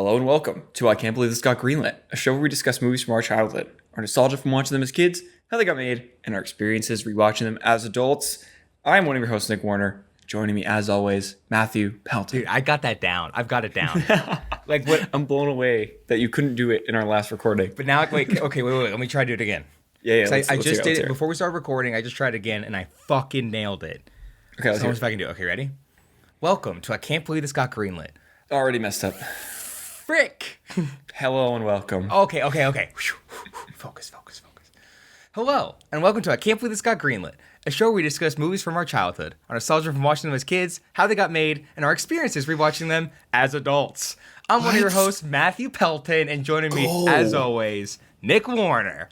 Hello and welcome to I Can't Believe This Got Greenlit, a show where we discuss movies from our childhood, our nostalgia from watching them as kids, how they got made, and our experiences rewatching them as adults. I'm one of your hosts, Nick Warner. Joining me, as always, Matthew Pelton. Dude, I got that down. I've got it down. Like what? I'm blown away that you couldn't do it in our last recording. But now, wait. Let me try to do it again. Yeah. I just did it before we started recording. I just tried again, and I fucking nailed it. Okay, let's see if I can do it. Okay, ready? Welcome to I Can't Believe This Got Greenlit. Already messed up. Frick. Hello and welcome. Okay. Focus. Hello, and welcome to I Can't Believe This Got Greenlit, a show where we discuss movies from our childhood, our nostalgia from watching them as kids, how they got made, and our experiences rewatching them as adults. I'm one of your hosts, Matthew Pelton, and joining me, as always, Nick Warner.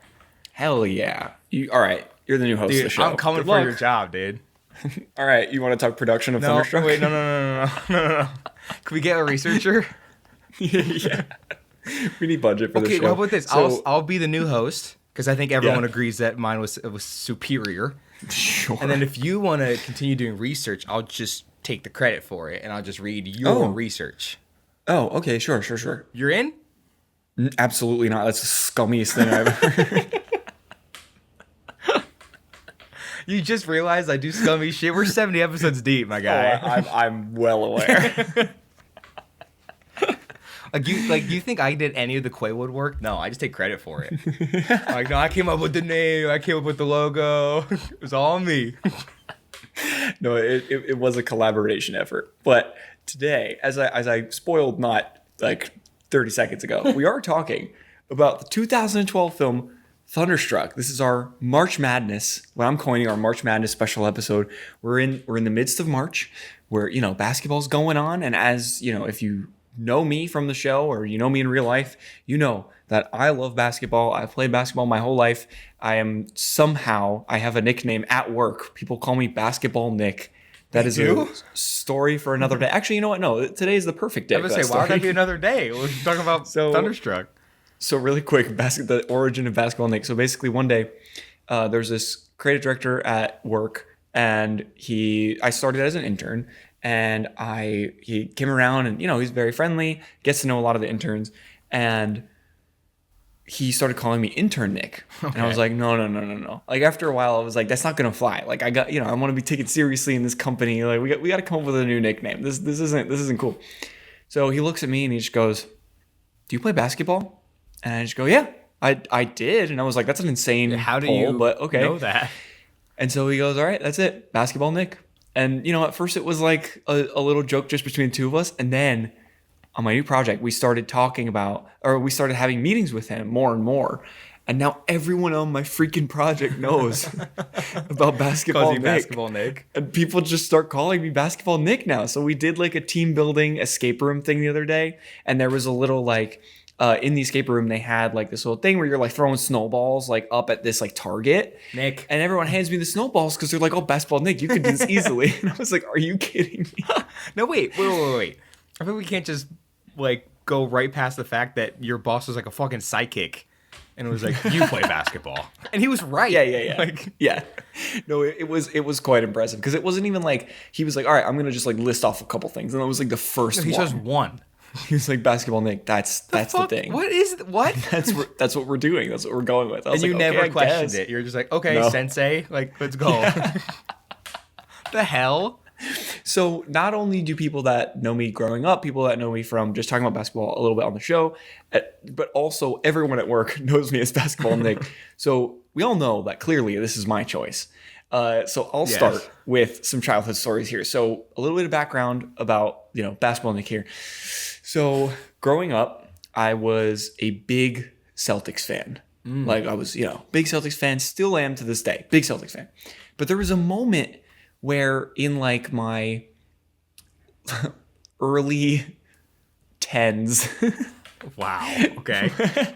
Hell yeah. All right, you're the new host of the show. I'm coming for your job, dude. All right, you want to talk production of Thunderstruck? Wait, no. Can we get a researcher? Yeah. We need budget for this show. Okay, how about this? I'll be the new host, because I think everyone agrees that mine was superior. Sure. And then if you want to continue doing research, I'll just take the credit for it, and I'll just read your research. Oh, okay, sure. You're in? Absolutely not. That's the scummiest thing I've ever heard. You just realized I do scummy shit. We're 70 episodes deep, my guy. Oh, I'm well aware. You think I did any of the Quaywood work? No, I just take credit for it. No, I came up with the name. I came up with the logo. It was all me. No, it was a collaboration effort. But today, as I spoiled not like 30 seconds ago, we are talking about the 2012 film Thunderstruck. This is our March Madness, what I'm coining our March Madness special episode. We're in the midst of March, where basketball's going on, and as if you know me from the show or you know me in real life, you know that I love basketball. I've played basketball my whole life. I have a nickname at work. People call me Basketball Nick. That is a story for another day. Actually, you know what? No, today is the perfect day. I was going to say, why would that be another day? We're talking about Thunderstruck. So really quick, the origin of Basketball Nick. So basically one day, there's this creative director at work, and I started as an intern, and he came around, and he's very friendly, gets to know a lot of the interns, and he started calling me Intern Nick. Okay. And I was like, no. Like after a while, I was like, that's not gonna fly. Like I want to be taken seriously in this company. Like we got to come up with a new nickname. This isn't cool. So he looks at me and he just goes, "Do you play basketball?" And I just go, "Yeah, I did." And I was like, "That's an insane How do poll, you but okay." know that? And so he goes, "All right, that's it, Basketball Nick." And at first it was like a little joke just between the two of us, and then on my new project, we started having meetings with him more and more. And now everyone on my freaking project knows about Basketball Nick. Basketball Nick. And people just start calling me Basketball Nick now. So we did like a team building escape room thing the other day. And there was a little in the escape room, they had like this little thing where you're like throwing snowballs like up at this like target. Nick. And everyone hands me the snowballs because they're like, "Oh, Basketball Nick, you could do this easily." And I was like, "Are you kidding me?" No, wait. I think we can't just like go right past the fact that your boss was like a fucking psychic and it was like, "You play basketball." And he was right. Yeah. No, it was quite impressive because it wasn't even like he was like, "All right, I'm gonna just like list off a couple things," and it was like the first one. He chose one. He was like, "Basketball Nick, that's the thing." What? That's what we're doing. That's what we're going with. And you never questioned it. You're just like, "Okay, no. Sensei, like let's go." Yeah. The hell? So not only do people that know me growing up, people that know me from just talking about basketball a little bit on the show, but also everyone at work knows me as Basketball Nick. So we all know that clearly this is my choice. So I'll start with some childhood stories here. So a little bit of background about Basketball Nick here. So growing up, I was a big Celtics fan. Like I was, big Celtics fan, still am to this day, big Celtics fan. But there was a moment where in like my early 10s. Wow. Okay.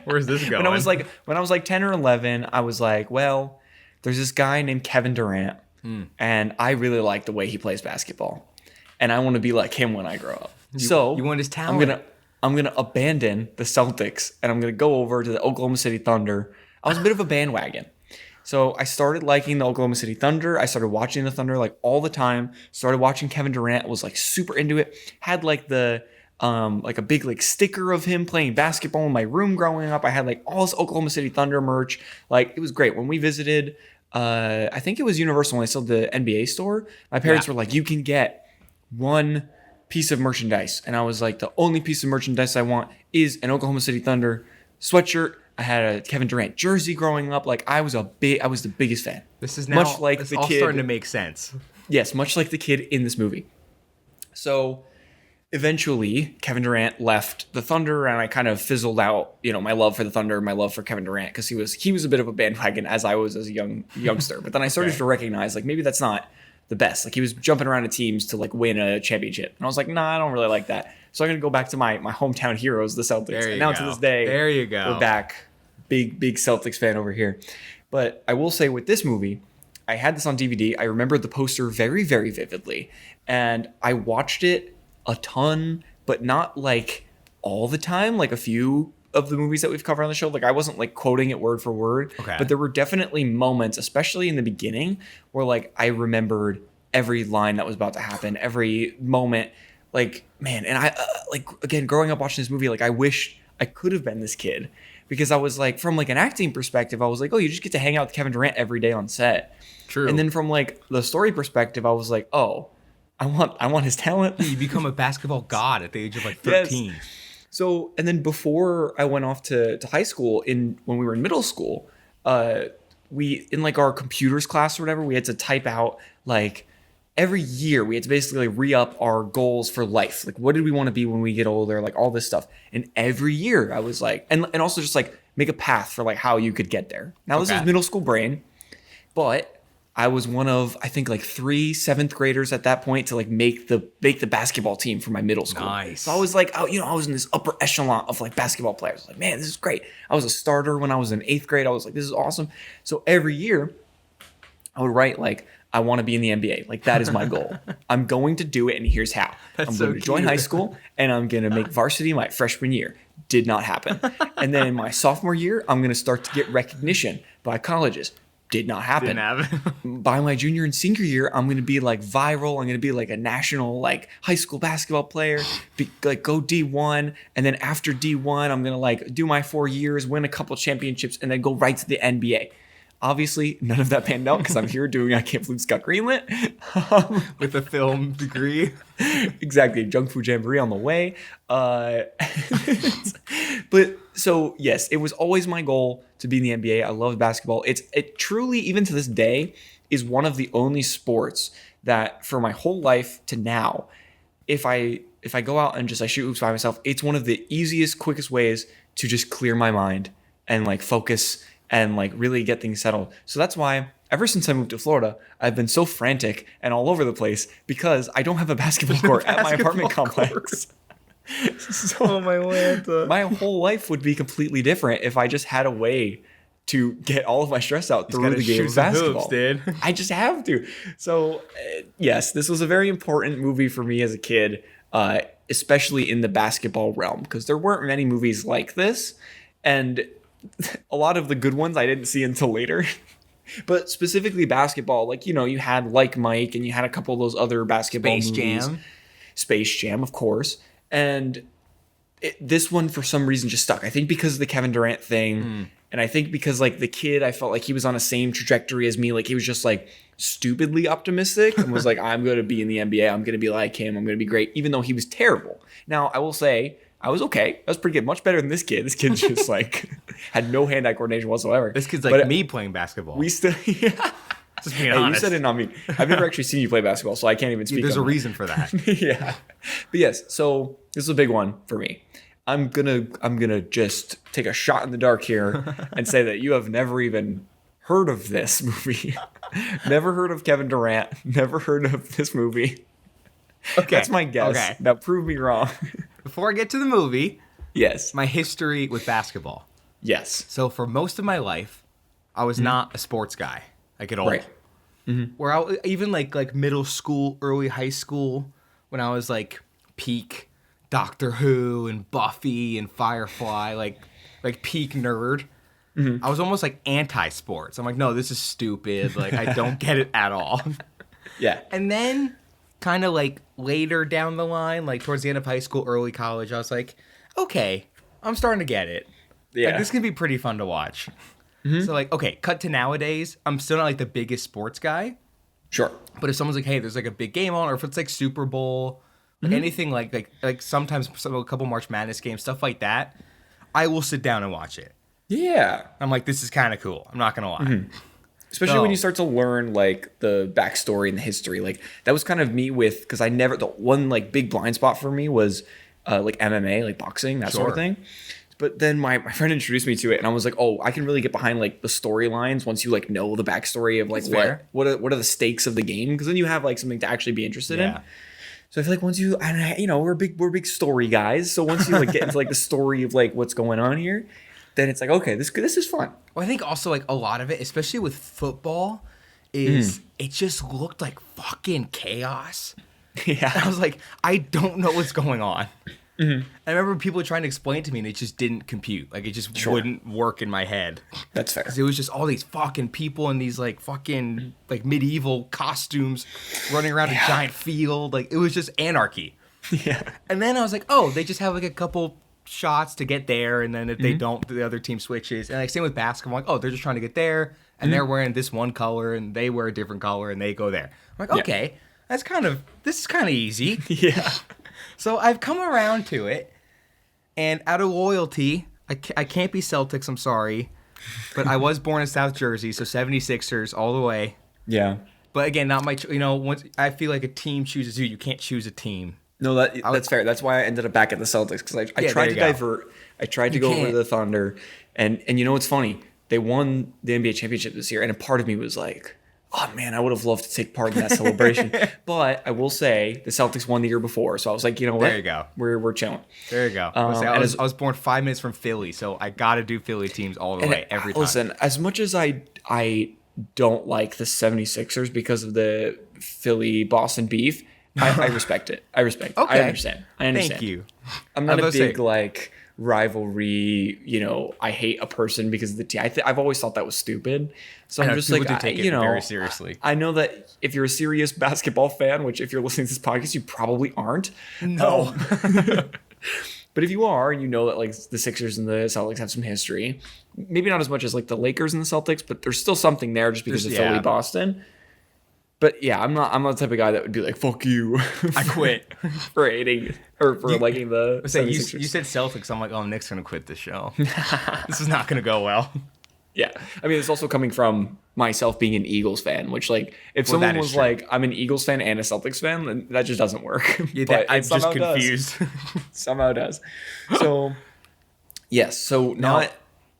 Where's this going? When I was like 10 or 11, I was like, well, there's this guy named Kevin Durant, and I really like the way he plays basketball, and I want to be like him when I grow up. You want his talent? I'm gonna abandon the Celtics, and I'm gonna go over to the Oklahoma City Thunder. I was a bit of a bandwagon. So I started liking the Oklahoma City Thunder. I started watching the Thunder like all the time. Started watching Kevin Durant. Was like super into it. Had like the like a big like sticker of him playing basketball in my room growing up. I had like all this Oklahoma City Thunder merch. Like it was great. When we visited, I think it was Universal when I sold the NBA store. My parents were like, you can get one piece of merchandise. And I was like, the only piece of merchandise I want is an Oklahoma City Thunder sweatshirt. I had a Kevin Durant jersey growing up. Like I was the biggest fan. This is now much like it's the all kid, starting to make sense. Yes, much like the kid in this movie. So eventually Kevin Durant left the Thunder and I kind of fizzled out, my love for the Thunder, my love for Kevin Durant, because he was a bit of a bandwagon as I was as a youngster. But then I started to recognize like maybe that's not the best. Like he was jumping around to teams to like win a championship. And I was like, nah, I don't really like that. So I'm going to go back to my hometown heroes, the Celtics. And now to this day, there you go. We're back. Big Celtics fan over here. But I will say with this movie, I had this on DVD. I remember the poster very, very vividly. And I watched it a ton, but not like all the time, like a few of the movies that we've covered on the show. Like I wasn't like quoting it word for word, but there were definitely moments, especially in the beginning, where like I remembered every line that was about to happen, every moment. Like, man, and I like again growing up watching this movie, like I wish I could have been this kid, because I was like, from like an acting perspective, I was like, oh, you just get to hang out with Kevin Durant every day on set. True. And then from like the story perspective, I was like, oh, I want his talent. You become a basketball god at the age of like 13. Yes. So, and then before I went off to high school, when we were in middle school, we, in like our computers class or whatever, we had to type out like every year we had to basically like re-up our goals for life. Like, what did we want to be when we get older? Like all this stuff. And every year I was like, and also just like make a path for like how you could get there. Now this is middle school brain, but I was one of, I think like 3 7th graders at that point to like make the basketball team for my middle school. Nice. So I was like, oh, I was in this upper echelon of like basketball players. I was like, man, this is great. I was a starter when I was in 8th grade. I was like, this is awesome. So every year I would write like, I want to be in the NBA. Like that is my goal. I'm going to do it, and here's how. I'm going to join high school, and I'm going to make varsity my freshman year. Did not happen. And then my sophomore year, I'm going to start to get recognition by colleges. Did not happen. Didn't happen. By my junior and senior year, I'm going to be like viral. I'm going to be like a national like high school basketball player, like go D1. And then after D1, I'm going to like do my 4 years, win a couple championships, and then go right to the NBA. Obviously, none of that panned out because I'm here doing I Can't Believe It's Got Greenlit. With a film degree. Exactly. Junk Food Jamboree on the way. But so, yes, it was always my goal to be in the NBA. I love basketball. It truly, even to this day, is one of the only sports that for my whole life to now, if I go out and just I shoot hoops by myself, it's one of the easiest, quickest ways to just clear my mind and like focus and like really get things settled. So that's why ever since I moved to Florida, I've been so frantic and all over the place because I don't have a basketball court at my apartment complex. So oh my Lanta. My whole life would be completely different if I just had a way to get all of my stress out through the game of basketball. Hoops, dude. I just have to. So yes, this was a very important movie for me as a kid, especially in the basketball realm, because there weren't many movies like this, and a lot of the good ones I didn't see until later. But specifically basketball, like, you had Like Mike and you had a couple of those other basketball movies. Space Jam, of course. And this one, for some reason, just stuck. I think because of the Kevin Durant thing. And I think because, like, the kid, I felt like he was on the same trajectory as me. Like, he was just, like, stupidly optimistic and was like, I'm going to be in the NBA. I'm going to be like him. I'm going to be great, even though he was terrible. Now, I will say, I was okay. I was pretty good. Much better than this kid. This kid just, like, had no hand-eye coordination whatsoever. This kid's like me playing basketball. We still... Yeah. Just being honest. You said it, not me. I've never actually seen you play basketball, so I can't even speak. There's a reason for that. Yeah. But yes, so this is a big one for me. I'm gonna just take a shot in the dark here and say that you have never even heard of this movie. Never heard of Kevin Durant. Never heard of this movie. Okay. That's my guess. Okay. Now prove me wrong. Before I get to the movie, yes. My history with basketball. Yes. So for most of my life, I was not a sports guy, like at all. Right. Mm-hmm. Where even like middle school, early high school, when I was like peak Doctor Who and Buffy and Firefly, like peak nerd. Mm-hmm. I was almost like anti-sports. I'm like, no, this is stupid. Like I don't get it at all. Yeah. And then kind of like later down the line, like towards the end of high school, early college, I was like, okay, I'm starting to get it. Yeah. Like, this can be pretty fun to watch. So like, okay, cut to nowadays. I'm still not like the biggest sports guy. Sure. But if someone's like, hey, there's like a big game on, or if it's like Super Bowl, like anything like sometimes a couple March Madness games, stuff like that, I will sit down and watch it. Yeah. I'm like, this is kind of cool. I'm not gonna lie. Especially when you start to learn like the backstory and the history. Like that was kind of me with, because I never, the one like big blind spot for me was like MMA, like boxing, that sort of thing. But then my friend introduced me to it, and I was like, oh, I can really get behind like the storylines once you like know the backstory of like what are the stakes of the game, because then you have like something to actually be interested in. So I feel like once you, and you know, we're big story guys. So once you like get into like the story of like what's going on here, then it's like, okay, this is fun. Well, I think also like a lot of it, especially with football, is it just looked like fucking chaos. Yeah. I was like, I don't know what's going on. I remember people trying to explain it to me, and it just didn't compute. Like, it just wouldn't work in my head. That's fair. It was just all these fucking people in these, like, fucking, like, medieval costumes running around a giant field. Like, it was just anarchy. Yeah. And then I was like, oh, they just have, like, a couple shots to get there, and then if they don't, the other team switches. And, like, same with basketball. I'm like, oh, they're just trying to get there, and they're wearing this one color, and they wear a different color, and they go there. I'm like, okay, this is kind of easy. Yeah. So I've come around to it, and out of loyalty, I can't be Celtics, I'm sorry, but I was born in South Jersey, so 76ers all the way. Yeah. But again, not my, once I feel like a team chooses you can't choose a team. No, that's fair. That's why I ended up back at the Celtics, because I tried to divert. I tried to go over to the Thunder, and you know what's funny? They won the NBA championship this year, and a part of me was like, oh man, I would have loved to take part in that celebration. But I will say the Celtics won the year before, so I was like, you know what? There you go. We're chilling. There you go. I was born 5 minutes from Philly, so I got to do Philly teams all the way every time. Listen, as much as I don't like the 76ers because of the Philly-Boston beef, I respect it. I respect it. Okay. I understand. Thank you. I'm not a big like rivalry, I hate a person because of the team. I've always thought that was stupid. So I'm just like, take it very seriously. I know that if you're a serious basketball fan, which if you're listening to this podcast, you probably aren't. No. But if you are, and you know that like the Sixers and the Celtics have some history, maybe not as much as like the Lakers and the Celtics, but there's still something there just because of Philly, Boston. But yeah, I'm not the type of guy that would be like, fuck you. I quit. for hating or for liking the 76ers. You said Celtics. I'm like, oh, Nick's going to quit this show. This is not going to go well. Yeah. I mean, it's also coming from myself being an Eagles fan, which like, if someone was like, I'm an Eagles fan and a Celtics fan, then that just doesn't work. Yeah, I'm just confused. Somehow does. So, yes. So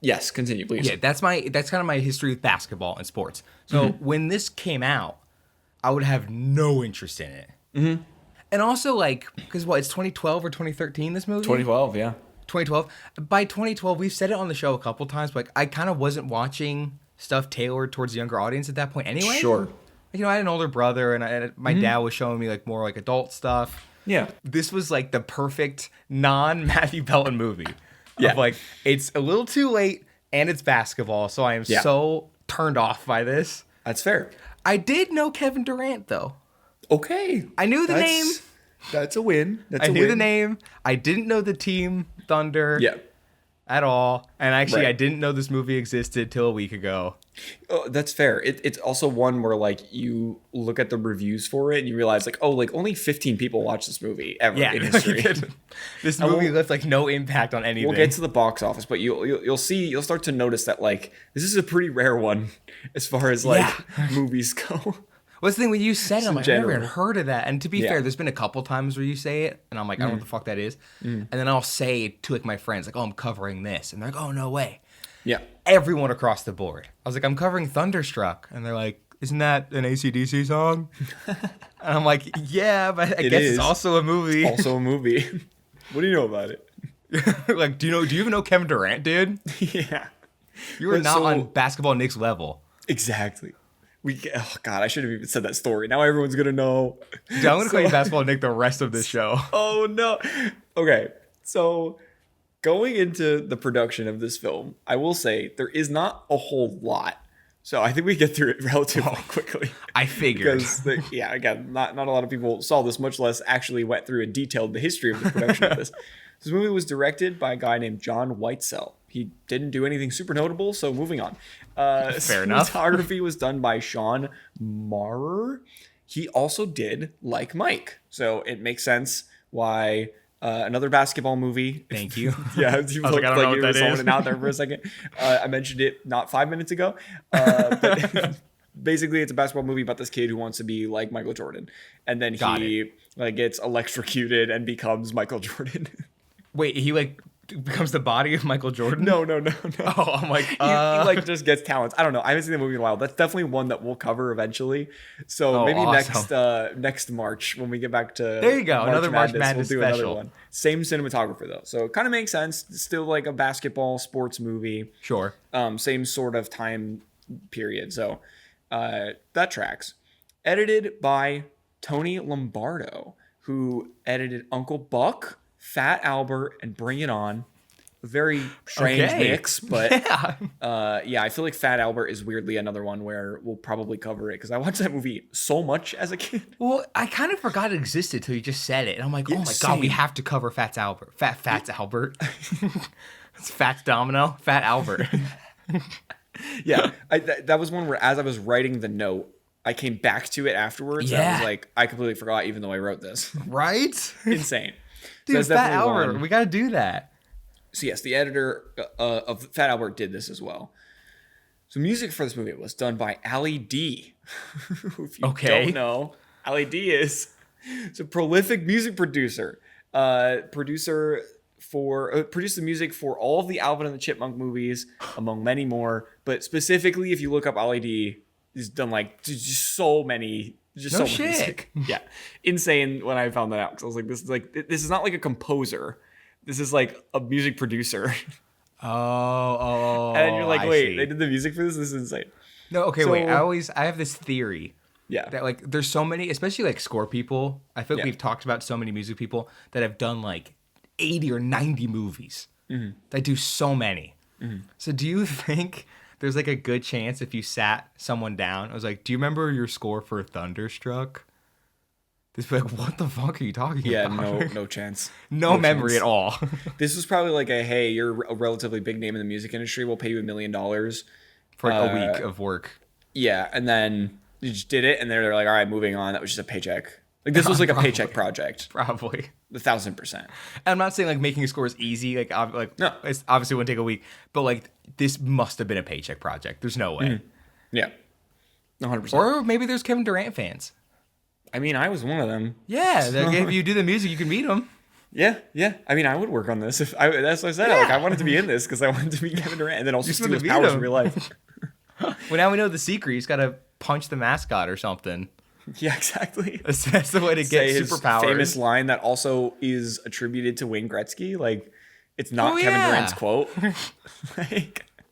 yes, continue, please. Yeah, that's kind of my history with basketball and sports. So when this came out, I would have no interest in it. Mm-hmm. And also, like, because it's 2012 or 2013, this movie? 2012, yeah. 2012. By 2012, we've said it on the show a couple times, but like, I kind of wasn't watching stuff tailored towards the younger audience at that point anyway. Sure. I had an older brother, and my dad was showing me, like, more, like, adult stuff. Yeah. This was, like, the perfect non-Matthew Pelton movie. Yeah. Of, like, it's a little too late, and it's basketball, so I am so turned off by this. That's fair. I did know Kevin Durant, though. Okay. I knew the name. That's a win. I knew the name. I didn't know the team, Thunder. Yeah. At all. And actually, I didn't know this movie existed till a week ago. Oh, that's fair. It's also one where, like, you look at the reviews for it and you realize, like, oh, like, only 15 people watch this movie ever in history. This movie left, like, no impact on anything. We'll get to the box office, but you'll start to notice that, like, this is a pretty rare one as far as, like, movies go. What's the thing when you said it, I'm like, I've never heard of that. And to be fair, there's been a couple times where you say it, and I'm like, I don't know what the fuck that is. And then I'll say it to, like, my friends, like, oh, I'm covering this. And they're like, oh, no way. Yeah. Everyone across the board. I was like, I'm covering Thunderstruck. And they're like, isn't that an AC/DC song? And I'm like, yeah, but I guess it's also a movie. Also a movie. What do you know about it? Like, do you even know Kevin Durant, dude? Yeah. You are not on Basketball Nick's level. Exactly. Oh God, I should have even said that story. Now everyone's gonna know. Dude, I'm gonna call you Basketball Nick the rest of this show. Oh no. Okay, so going into the production of this film, I will say there is not a whole lot. So I think we get through it relatively quickly. I figured. Because, again, not a lot of people saw this, much less actually went through and detailed the history of the production of this. This movie was directed by a guy named John Whitesell. He didn't do anything super notable, so moving on. Fair enough. Cinematography was done by Sean Marrer. He also did Like Mike, so it makes sense why another basketball movie. Thank you. Yeah, you I was like, I don't know what that is. It out there for a second. I mentioned it not 5 minutes ago, but basically it's a basketball movie about this kid who wants to be like Michael Jordan, and then he gets electrocuted and becomes Michael Jordan. Wait, he becomes the body of Michael Jordan? No. Oh, I'm like, he just gets talents. I don't know. I haven't seen the movie in a while. That's definitely one that we'll cover eventually. So maybe awesome. next March when we get back to there you go, another March Madness we'll do special. another one. Same cinematographer though, so it kind of makes sense. It's still like a basketball sports movie. Sure. Same sort of time period. So that tracks. Edited by Tony Lombardo, who edited Uncle Buck, Fat Albert, and Bring It On. A very strange mix, but I feel like Fat Albert is weirdly another one where we'll probably cover it because I watched that movie so much as a kid. Well, I kind of forgot it existed till you just said it, and I'm like, oh my god, we have to cover Fats Albert. Fats Albert. It's Fats Domino. Fat Albert. Yeah, that was one where as I was writing the note, I came back to it afterwards. Yeah. And I was like, I completely forgot even though I wrote this. Right? Insane. Dude, so Fat Albert. We got to do that. So yes, the editor of Fat Albert did this as well. So music for this movie was done by Ali D. If you don't know, Ali D is a prolific music producer. Produced the music for all of the Alvin and the Chipmunk movies, among many more. But specifically, if you look up Ali D, he's done just so many. Just so much music. Yeah, insane when I found that out because I was like, this is not like a composer. This is like a music producer. Oh. And you're like, I wait, see. they did the music for this? This is insane. No, okay, So- wait. I have this theory. Yeah. That there's so many, especially score people. I feel like Yeah. we've talked about so many music people that have done 80 or 90 movies. Mm-hmm. That do so many. Mm-hmm. So do you think there's a good chance if you sat someone down, I was like, do you remember your score for Thunderstruck? They'd be like, what the fuck are you talking about? Yeah, no chance. No memory chance. at all. This was probably hey, you're a relatively big name in the music industry. We'll pay you $1 million. For a week of work. Yeah, and then you just did it, and they're like, all right, moving on. That was just a paycheck. This was a paycheck project. Probably. 1,000%. I'm not saying making a score is easy. No. It's obviously wouldn't take a week, but this must have been a paycheck project. There's no way. Mm-hmm. Yeah. 100%. Or maybe there's Kevin Durant fans. I mean, I was one of them. Yeah, if you do the music, you can meet them. Yeah. I mean, I would work on this. That's what I said. Yeah. I wanted to be in this because I wanted to be Kevin Durant and then also Just steal wanted his to meet powers him. in real life. Well, now we know the secret. He's got to punch the mascot or something. Yeah, exactly. That's the way to get Say his superpowers. famous line that also is attributed to Wayne Gretzky. It's not Oh, Kevin yeah. Durant's quote.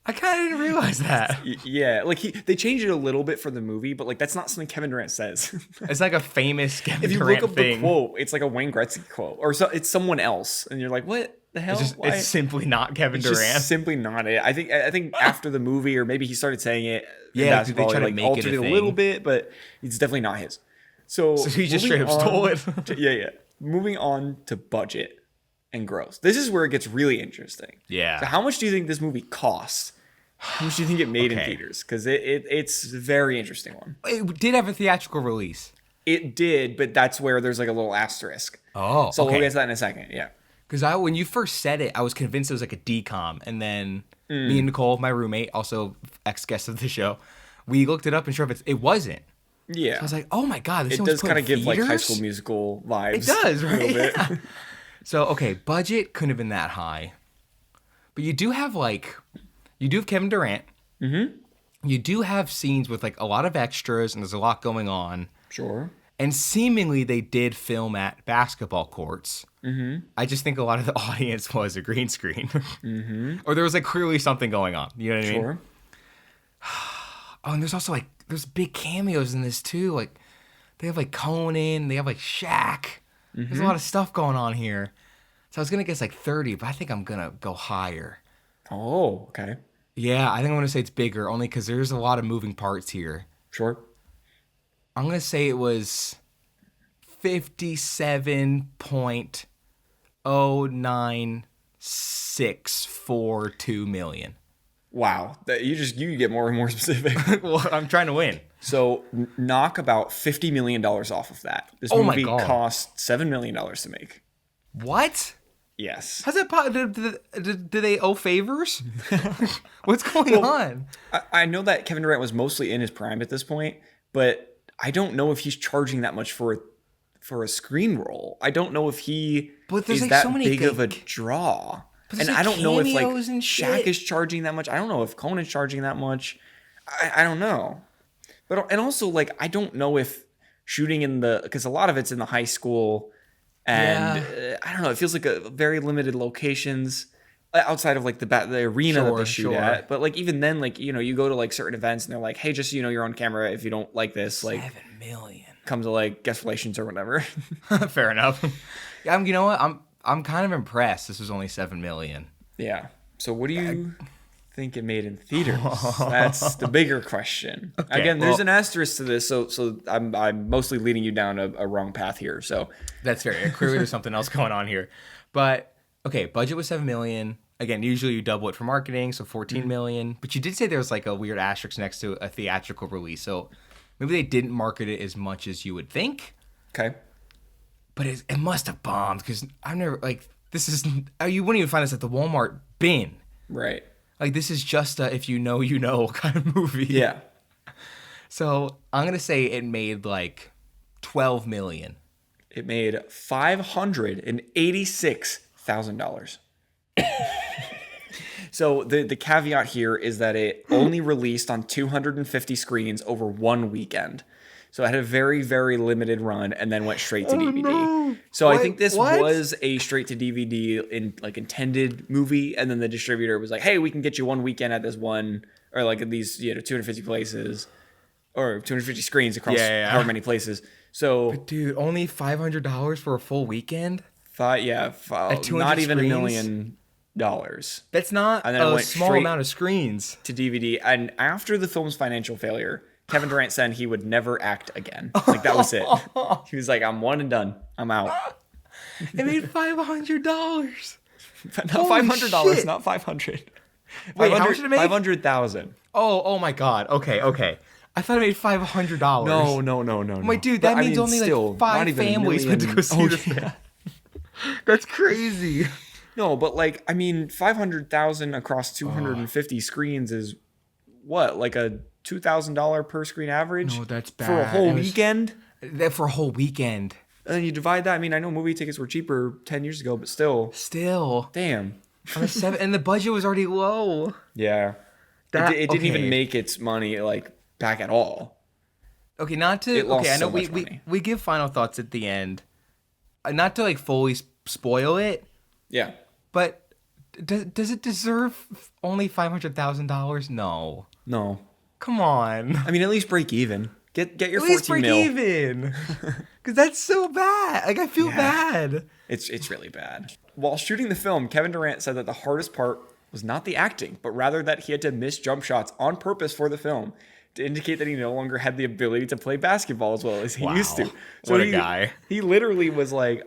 I kind of didn't realize that. Yeah, they changed it a little bit for the movie, but that's not something Kevin Durant says. It's a famous Kevin If you Durant look up thing. the quote, it's a Wayne Gretzky quote, or it's someone else, and you're like, what the hell? Why? It's simply not Kevin It's Durant. just simply not it. I think after the movie, or maybe he started saying it. in Yeah, basketball, they tried to he, make it altered a it a thing. little bit, but it's definitely not his. So he just moving straight up stole on it. Yeah. Moving on to budget and gross. This is where it gets really interesting. Yeah. So how much do you think this movie costs? How much do you think it made in Okay. theaters? Because it's a very interesting one. It did have a theatrical release. It did, but that's where there's a little asterisk. Oh, So okay. we'll get to that in a second. Yeah. Because when you first said it, I was convinced it was a decom. And then me and Nicole, my roommate, also ex-guest of the show, we looked it up and sure enough, it wasn't. Yeah. I was like, oh my God, this It thing was does put kind in of give High theaters? School Musical vibes. It does, A right? little bit. Yeah. So, okay, budget couldn't have been that high. But you do have Kevin Durant. Mm-hmm. You do have scenes with a lot of extras and there's a lot going on. Sure. And seemingly they did film at basketball courts. Mm-hmm. I just think a lot of the audience was a green screen. Mm-hmm. Or there was clearly something going on. You know what I mean? Sure. Oh, and there's also there's big cameos in this too. They have Conan, they have Shaq. There's a lot of stuff going on here. So I was gonna guess 30, but I think I'm gonna go higher. Oh, okay. Yeah, I think I'm gonna say it's bigger, only because there's a lot of moving parts here. Sure. I'm gonna say it was 57.09642 million. Wow. You get more and more specific. Well, I'm trying to win. So knock about $50 million off of that. This Oh my movie God. cost $7 million to make. What? Yes. How's that? Do they owe favors? What's going on? I know that Kevin Durant was mostly in his prime at this point, but I don't know if he's charging that much for a screen role. I don't know if he But there's is like that so many big of a draw. But And there's I don't know if like cameos and Shaq shit. is charging that much. I don't know if Conan's charging that much. I don't know. But and also like I don't know if shooting in because a lot of it's in the high school, and I don't know. It feels like a very limited locations outside of like the arena that they shoot at. But like even then, like you go to like certain events and they're like, hey, just so you know, you're on camera. If you don't like this, like 7 million. come to like guest relations or whatever. Fair enough. Yeah, you know what? I'm kind of impressed. This was only 7 million. Yeah. So what do you think it made in theaters? That's the bigger question. Okay, Again, there's an asterisk to this, so I'm mostly leading you down a wrong path here. So That's fair. Clearly, there's something else going on here. But okay, budget was 7 million. Again, usually you double it for marketing, so 14 million. But you did say there was like a weird asterisk next to a theatrical release, so maybe they didn't market it as much as you would think. okay. But it must have bombed because I've never this is you wouldn't even find this at the Walmart bin. Right. Like this is just a if you know you know kind of movie. Yeah. So I'm gonna say it made like 12 million. It made $586,000. So the caveat here is that it only released on 250 screens over one weekend. So it had a very, very limited run and then went straight to DVD. no. So I Wait, think this what? was a straight to DVD intended movie, and then the distributor was like, "Hey, we can get you one weekend at this one, or like at these 250 places, or 250 screens across however many places." So Dude, only $500 for a full weekend? not 200 even $1 screens? million. That's not And then it a went small straight- amount of screens. To DVD, and after the film's financial failure, Kevin Durant said he would never act again. Like that was it. He was like, "I'm one and done. I'm out." It made $500. Not Holy $500, shit. not 500. Wait, how much did it make? 500,000. Oh my God. Okay. I thought it made $500. No. Wait, dude, But, that means only still, like 5 not even a families went to million. go see this. yeah. That's crazy. No, but 500,000 across 250 screens is what? Like a $2,000 per screen average? No, that's For a bad. whole It was- weekend? That for a whole weekend. And then you divide that. I mean, I know movie tickets were cheaper 10 years ago, but still. Still. Damn. On a 7, and the budget was already low. Yeah. It didn't even make its money back at all. Okay, not to. It lost Okay, I know so much money. we give final thoughts at the end. Not to fully spoil it, Yeah. but does it deserve only $500,000? No. No. Come on. I mean, at least break even. Get your At least 14 break mil. even. Because that's so bad. I feel bad. It's really bad. While shooting the film, Kevin Durant said that the hardest part was not the acting, but rather that he had to miss jump shots on purpose for the film to indicate that he no longer had the ability to play basketball as well as he used to. What a guy. He literally was like,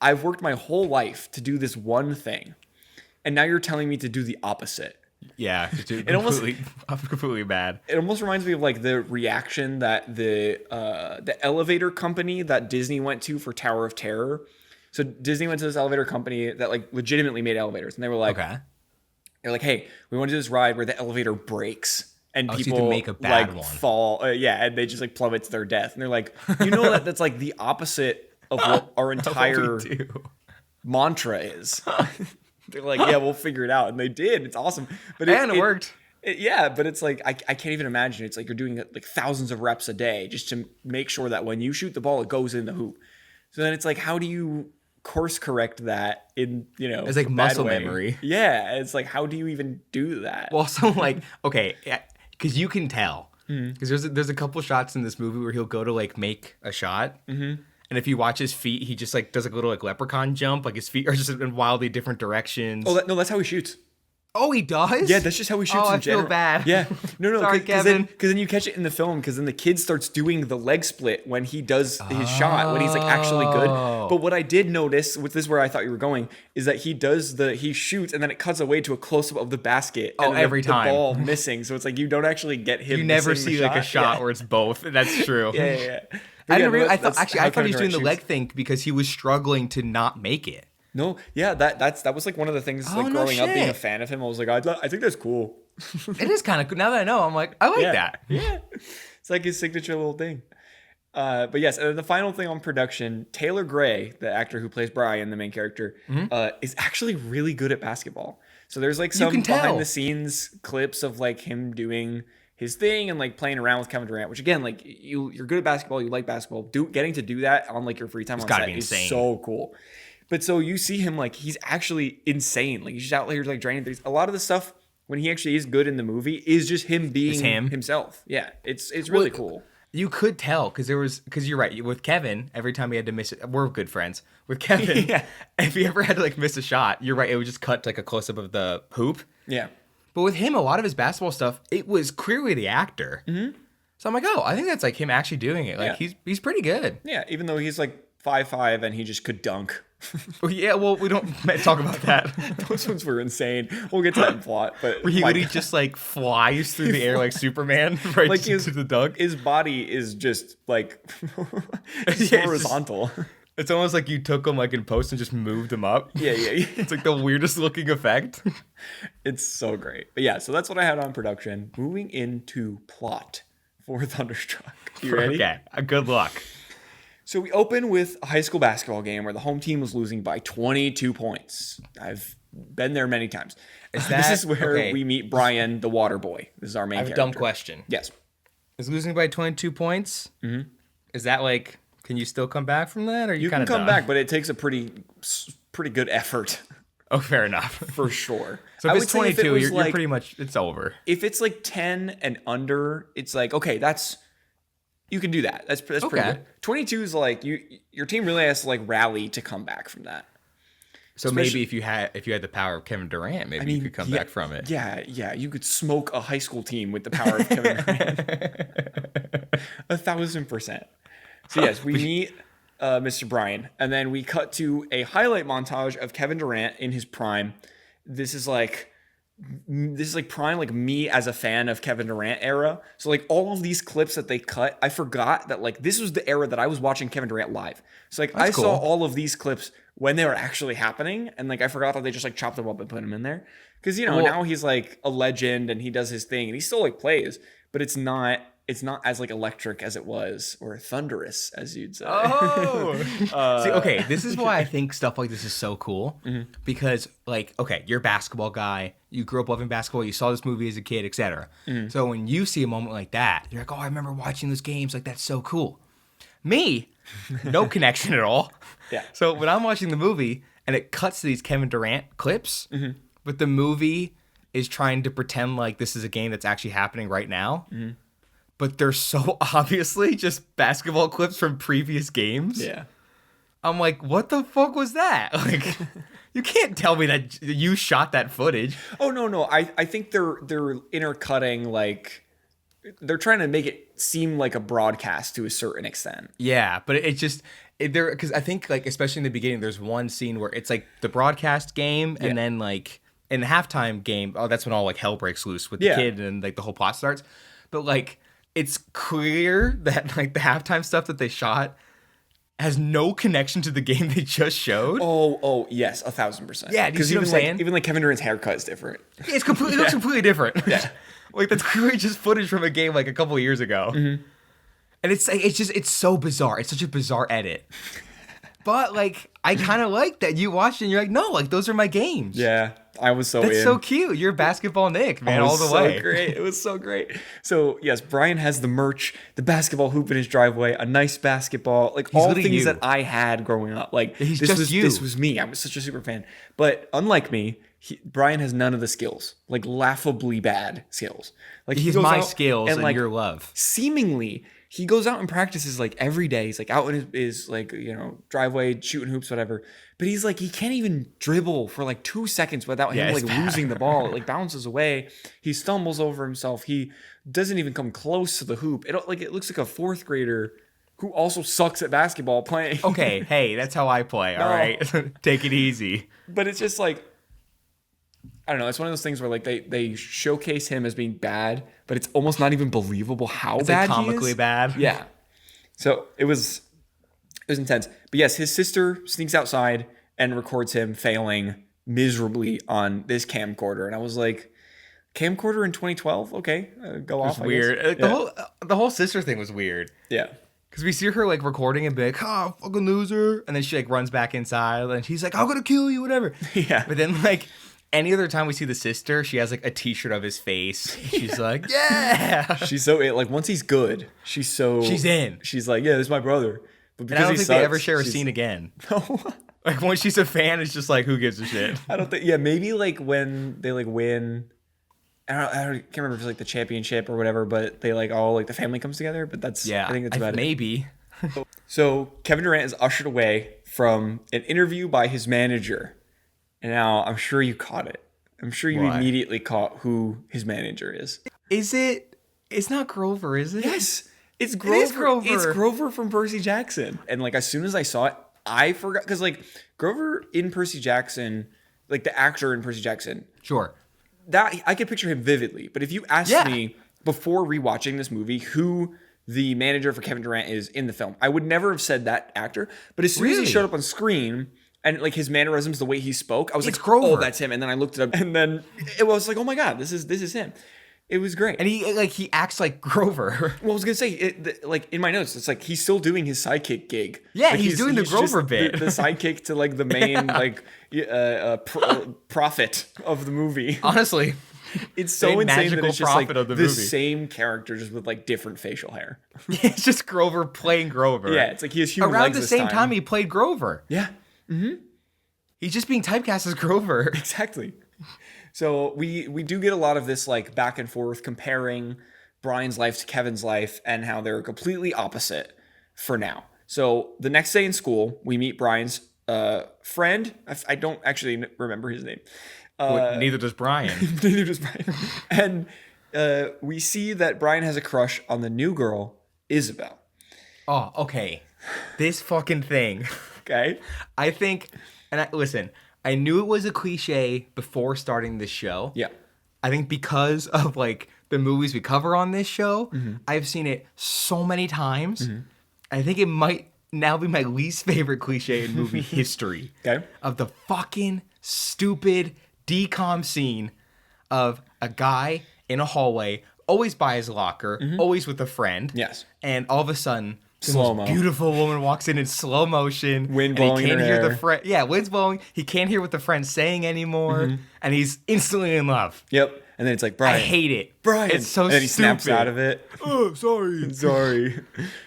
"I've worked my whole life to do this one thing, and now you're telling me to do the opposite." Yeah, dude, almost- completely bad. It almost reminds me of the reaction that the elevator company that Disney went to for Tower of Terror. So Disney went to this elevator company that legitimately made elevators, and they were like, Okay. they're like, "Hey, we want to do this ride where the elevator breaks and so you people can make a bad one. fall, and they just plummet to their death." And they're like, that's the opposite of what our entire mantra is. They're like, "Yeah, we'll figure it out," and they did. It's awesome, but And it worked. Yeah, but it's I can't even imagine. It's you're doing thousands of reps a day just to make sure that when you shoot the ball, it goes in the hoop. So then it's how do you course correct that in It's a bad muscle way? memory. Yeah, it's how do you even do that? Well, so okay, because you can tell. Because there's a couple shots in this movie where he'll go to make a shot. Mm-hmm. And if you watch his feet, he just does a little leprechaun jump. His feet are just in wildly different directions. Oh, no, that's how he shoots. Oh, he does? Yeah, that's just how he shoots. Oh, in I feel general. bad. Yeah, no, Sorry, Kevin. Because then you catch it in the film. Because then the kid starts doing the leg split when he does his shot when he's like actually good. But what I did notice, with this is where I thought you were going, is that he shoots and then it cuts away to a close up of the basket. Oh, and every time the ball missing. So it's like you don't actually get him. You never missing the see like a shot where it's both. That's true. Yeah. I But didn't. no, I thought that's actually how I thought he was Kevin doing the Durant leg thing because he was struggling to not make it. No, yeah, that was like one of the things like no growing up being a shit. fan of him. I was like, I think that's cool. It is kind of cool. Now that I know, I'm like, I like that. Yeah, it's like his signature little thing. But yes, and then the final thing on production, Taylor Gray, the actor who plays Brian, the main character, is actually really good at basketball. So there's like some can tell. behind the scenes clips of like him doing his thing and like playing around with Kevin Durant, which again, like you're good at basketball, you like basketball. Getting to do that on like your free time on gotta set be is insane. so cool. But so you see him like he's actually insane. Like he's just out there like draining threes. A lot of the stuff when he actually is good in the movie is just him being himself. Yeah, it's really cool. You could tell because you're right. With Kevin, every time he had to miss it, we're good friends. With Kevin, if he ever had to like miss a shot, you're right. It would just cut to like a close up of the hoop. Yeah. But with him, a lot of his basketball stuff, it was clearly the actor. Mm-hmm. So I'm like, oh, I think that's like him actually doing it. Like he's pretty good. Yeah, even though he's like 5'5" and he just could dunk. Yeah, well, we don't talk about that. Those ones were insane. We'll get to that in plot, but Where he literally just like flies through the air like Superman, right like to the dunk. His body is just like horizontal. It's almost like you took him like in post and just moved him up. Yeah. It's like the weirdest looking effect. It's so great. But yeah, so that's what I had on production. Moving into plot for Thunderstruck. You ready? Okay, good luck. So we open with a high school basketball game where the home team was losing by 22 points. I've been there many times. This is where we meet Brian, the water boy. This is our main character. I have a dumb question. Yes. Is losing by 22 points? Mm-hmm. Is that like, can you still come back from that? Or you kind can of come back, but it takes a pretty good effort. Oh, fair enough. For sure. So if it's 22, you're pretty much, it's over. If it's like 10 and under, it's like, okay, you can do that. That's pretty good. 22 is like your team really has to like rally to come back from that. So maybe if you had the power of Kevin Durant, maybe you could come back from it. Yeah, you could smoke a high school team with the power of Kevin Durant. 1,000%. So yes, we meet Mr. Brian, and then we cut to a highlight montage of Kevin Durant in his prime. This is like prime like me as a fan of Kevin Durant era. So like all of these clips that they cut, I forgot that like this was the era that I was watching Kevin Durant live. So like I saw all of these clips when they were actually happening, and like I forgot that they just like chopped them up and put him in there. Because now he's like a legend and he does his thing and he still like plays, but it's not as like electric as it was, or thunderous as you'd say. Oh, see, okay, this is why I think stuff like this is so cool. Mm-hmm. Because like, okay, you're a basketball guy, you grew up loving basketball, you saw this movie as a kid, etc. Mm-hmm. So when you see a moment like that, you're like, oh, I remember watching those games, like that's so cool. Me, no connection at all. Yeah. So when I'm watching the movie and it cuts to these Kevin Durant clips, mm-hmm. but the movie is trying to pretend like this is a game that's actually happening right now. Mm-hmm. But they're so obviously just basketball clips from previous games. Yeah. I'm like, what the fuck was that? Like, you can't tell me that you shot that footage. Oh, no. I think they're intercutting, like, they're trying to make it seem like a broadcast to a certain extent. Yeah, but it's just, because I think, like, especially in the beginning, there's one scene where it's like the broadcast game, and then, like, in the halftime game, that's when all, like, hell breaks loose with the kid and, like, the whole plot starts. But, like, it's clear that like the halftime stuff that they shot has no connection to the game they just showed. Oh, yes, 1,000%. Yeah, do you see what I'm saying? Even like Kevin Durant's haircut is different. Yeah, it looks completely different. Yeah, like that's clearly just footage from a game like a couple of years ago. Mm-hmm. And it's so bizarre. It's such a bizarre edit. But like I kind of like that you watched it and you're like, no, like those are my games. Yeah. I was so That's in. so cute. You're basketball Nick, man, all the way. Great. It was so great. So yes, Brian has the merch, the basketball hoop in his driveway, a nice basketball, like all things that I had growing up. Like this was me. I was such a super fan. But unlike me, Brian has none of the skills, like laugably bad skills. Like he's my skills and like your love. Seemingly, he goes out and practices like every day. He's like out in his like, driveway shooting hoops, whatever. But he's like, he can't even dribble for like 2 seconds without him like losing the ball. It like bounces away. He stumbles over himself. He doesn't even come close to the hoop. It looks like a fourth grader who also sucks at basketball playing. Okay, hey, that's how I play. All right, take it easy. But it's just like, I don't know. It's one of those things where like they showcase him as being bad, but it's almost not even believable how It's bad like comically he is. bad. Yeah. So it was intense. But yes, his sister sneaks outside and records him failing miserably on this camcorder, and I was like, camcorder in 2012? Okay, go off. It's weird. The whole sister thing was weird. Yeah. Because we see her like recording and be like, "Oh, fucking loser," and then she like runs back inside and she's like, "I'm gonna kill you," whatever. Yeah. But then like any other time we see the sister, she has like a T-shirt of his face. She's like, "Yeah." She's so like once he's good, she's in. She's like, yeah, this is my brother. But And I don't think they ever share a she's- scene again. No. Like when she's a fan, it's just like, who gives a shit? I don't think. Yeah, maybe like when they like win. I can't remember if it's like the championship or whatever, but they like all like the family comes together. But that's I think that's about it. Maybe. So Kevin Durant is ushered away from an interview by his manager, and now I'm sure you caught it. I'm sure you immediately caught who his manager is. Is it? It's not Grover, is it? Yes, it's Grover. It is Grover. It's Grover from Percy Jackson. And like as soon as I saw it, I forgot because like Grover in Percy Jackson, like the actor in Percy Jackson. Sure. That I could picture him vividly, but if you asked me before rewatching this movie who the manager for Kevin Durant is in the film, I would never have said that actor. But as soon as he showed up on screen and like his mannerisms, the way he spoke, I was like, Grover. "Oh, that's him." And then I looked it up, and then it was like, "Oh my god, this is him." It was great, and he acts like Grover. Well, I was gonna say, like in my notes, it's like he's still doing his sidekick gig. Yeah, like, he's doing the Grover just bit. the sidekick to like the main prophet of the movie. Honestly, It's so insane that it's just like of the the movie. same character, just with like different facial hair. It's just Grover playing Grover. Yeah, it's like he has human around legs the this same time he played Grover. Yeah, He's just being typecast as Grover. exactly. So we do get a lot of this like back and forth comparing Brian's life to Kevin's life and how they're completely opposite for now. So the next day in school, we meet Brian's friend. I don't actually remember his name. Neither does Brian. Neither does Brian. And we see that Brian has a crush on the new girl, Isabel. Oh, okay. This fucking thing. Okay. I think, listen, I knew it was a cliche before starting this show. Yeah. I think because of like the movies we cover on this show, I've seen it so many times. I think it might now be my least favorite cliche in movie history. Okay. Of the fucking stupid decom scene of a guy in a hallway, always by his locker, always with a friend. Yes. And all of a sudden, the Slow-mo. most beautiful woman walks in slow motion. Wind and he blowing in can't her hear hair. the friend. Yeah, wind's blowing. He can't hear what the friend's saying anymore, and he's instantly in love. Yep. And then it's like, Brian. I hate it. Brian. It's so and then he stupid. snaps out of it. Oh, sorry. Sorry.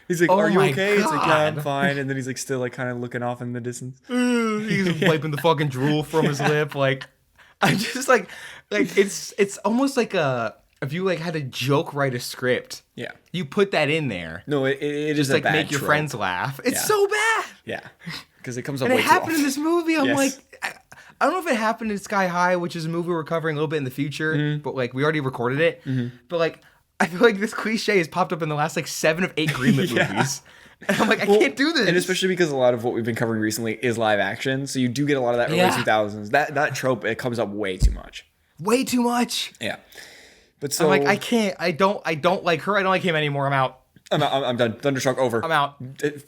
He's like, Oh are you my okay? It's like, yeah, I'm God. fine. And then he's like still like kind of looking off in the distance. He's wiping the fucking drool from his lip. Like, I just like it's almost like if you like had a joke write a script. Yeah. You put that in there. No, it is Just a like bad make your trope. friends laugh. It's Yeah. so bad. Yeah. Because it comes up And way it too happened often. in this movie. I'm Yes. like, I don't know if it happened in Sky High, which is a movie we're covering a little bit in the future, but like we already recorded it. But like, I feel like this cliche has popped up in the last like 7 of 8 Greenlit Yeah. movies. And I'm like, I can't do this. And especially because a lot of what we've been covering recently is live action. So you do get a lot of that early Yeah. 2000s. That trope, it comes up way too much. way too much. Yeah. But so I'm like, I can't. I don't like her. I don't like him anymore. I'm out. I'm done. Thunderstruck over. I'm out.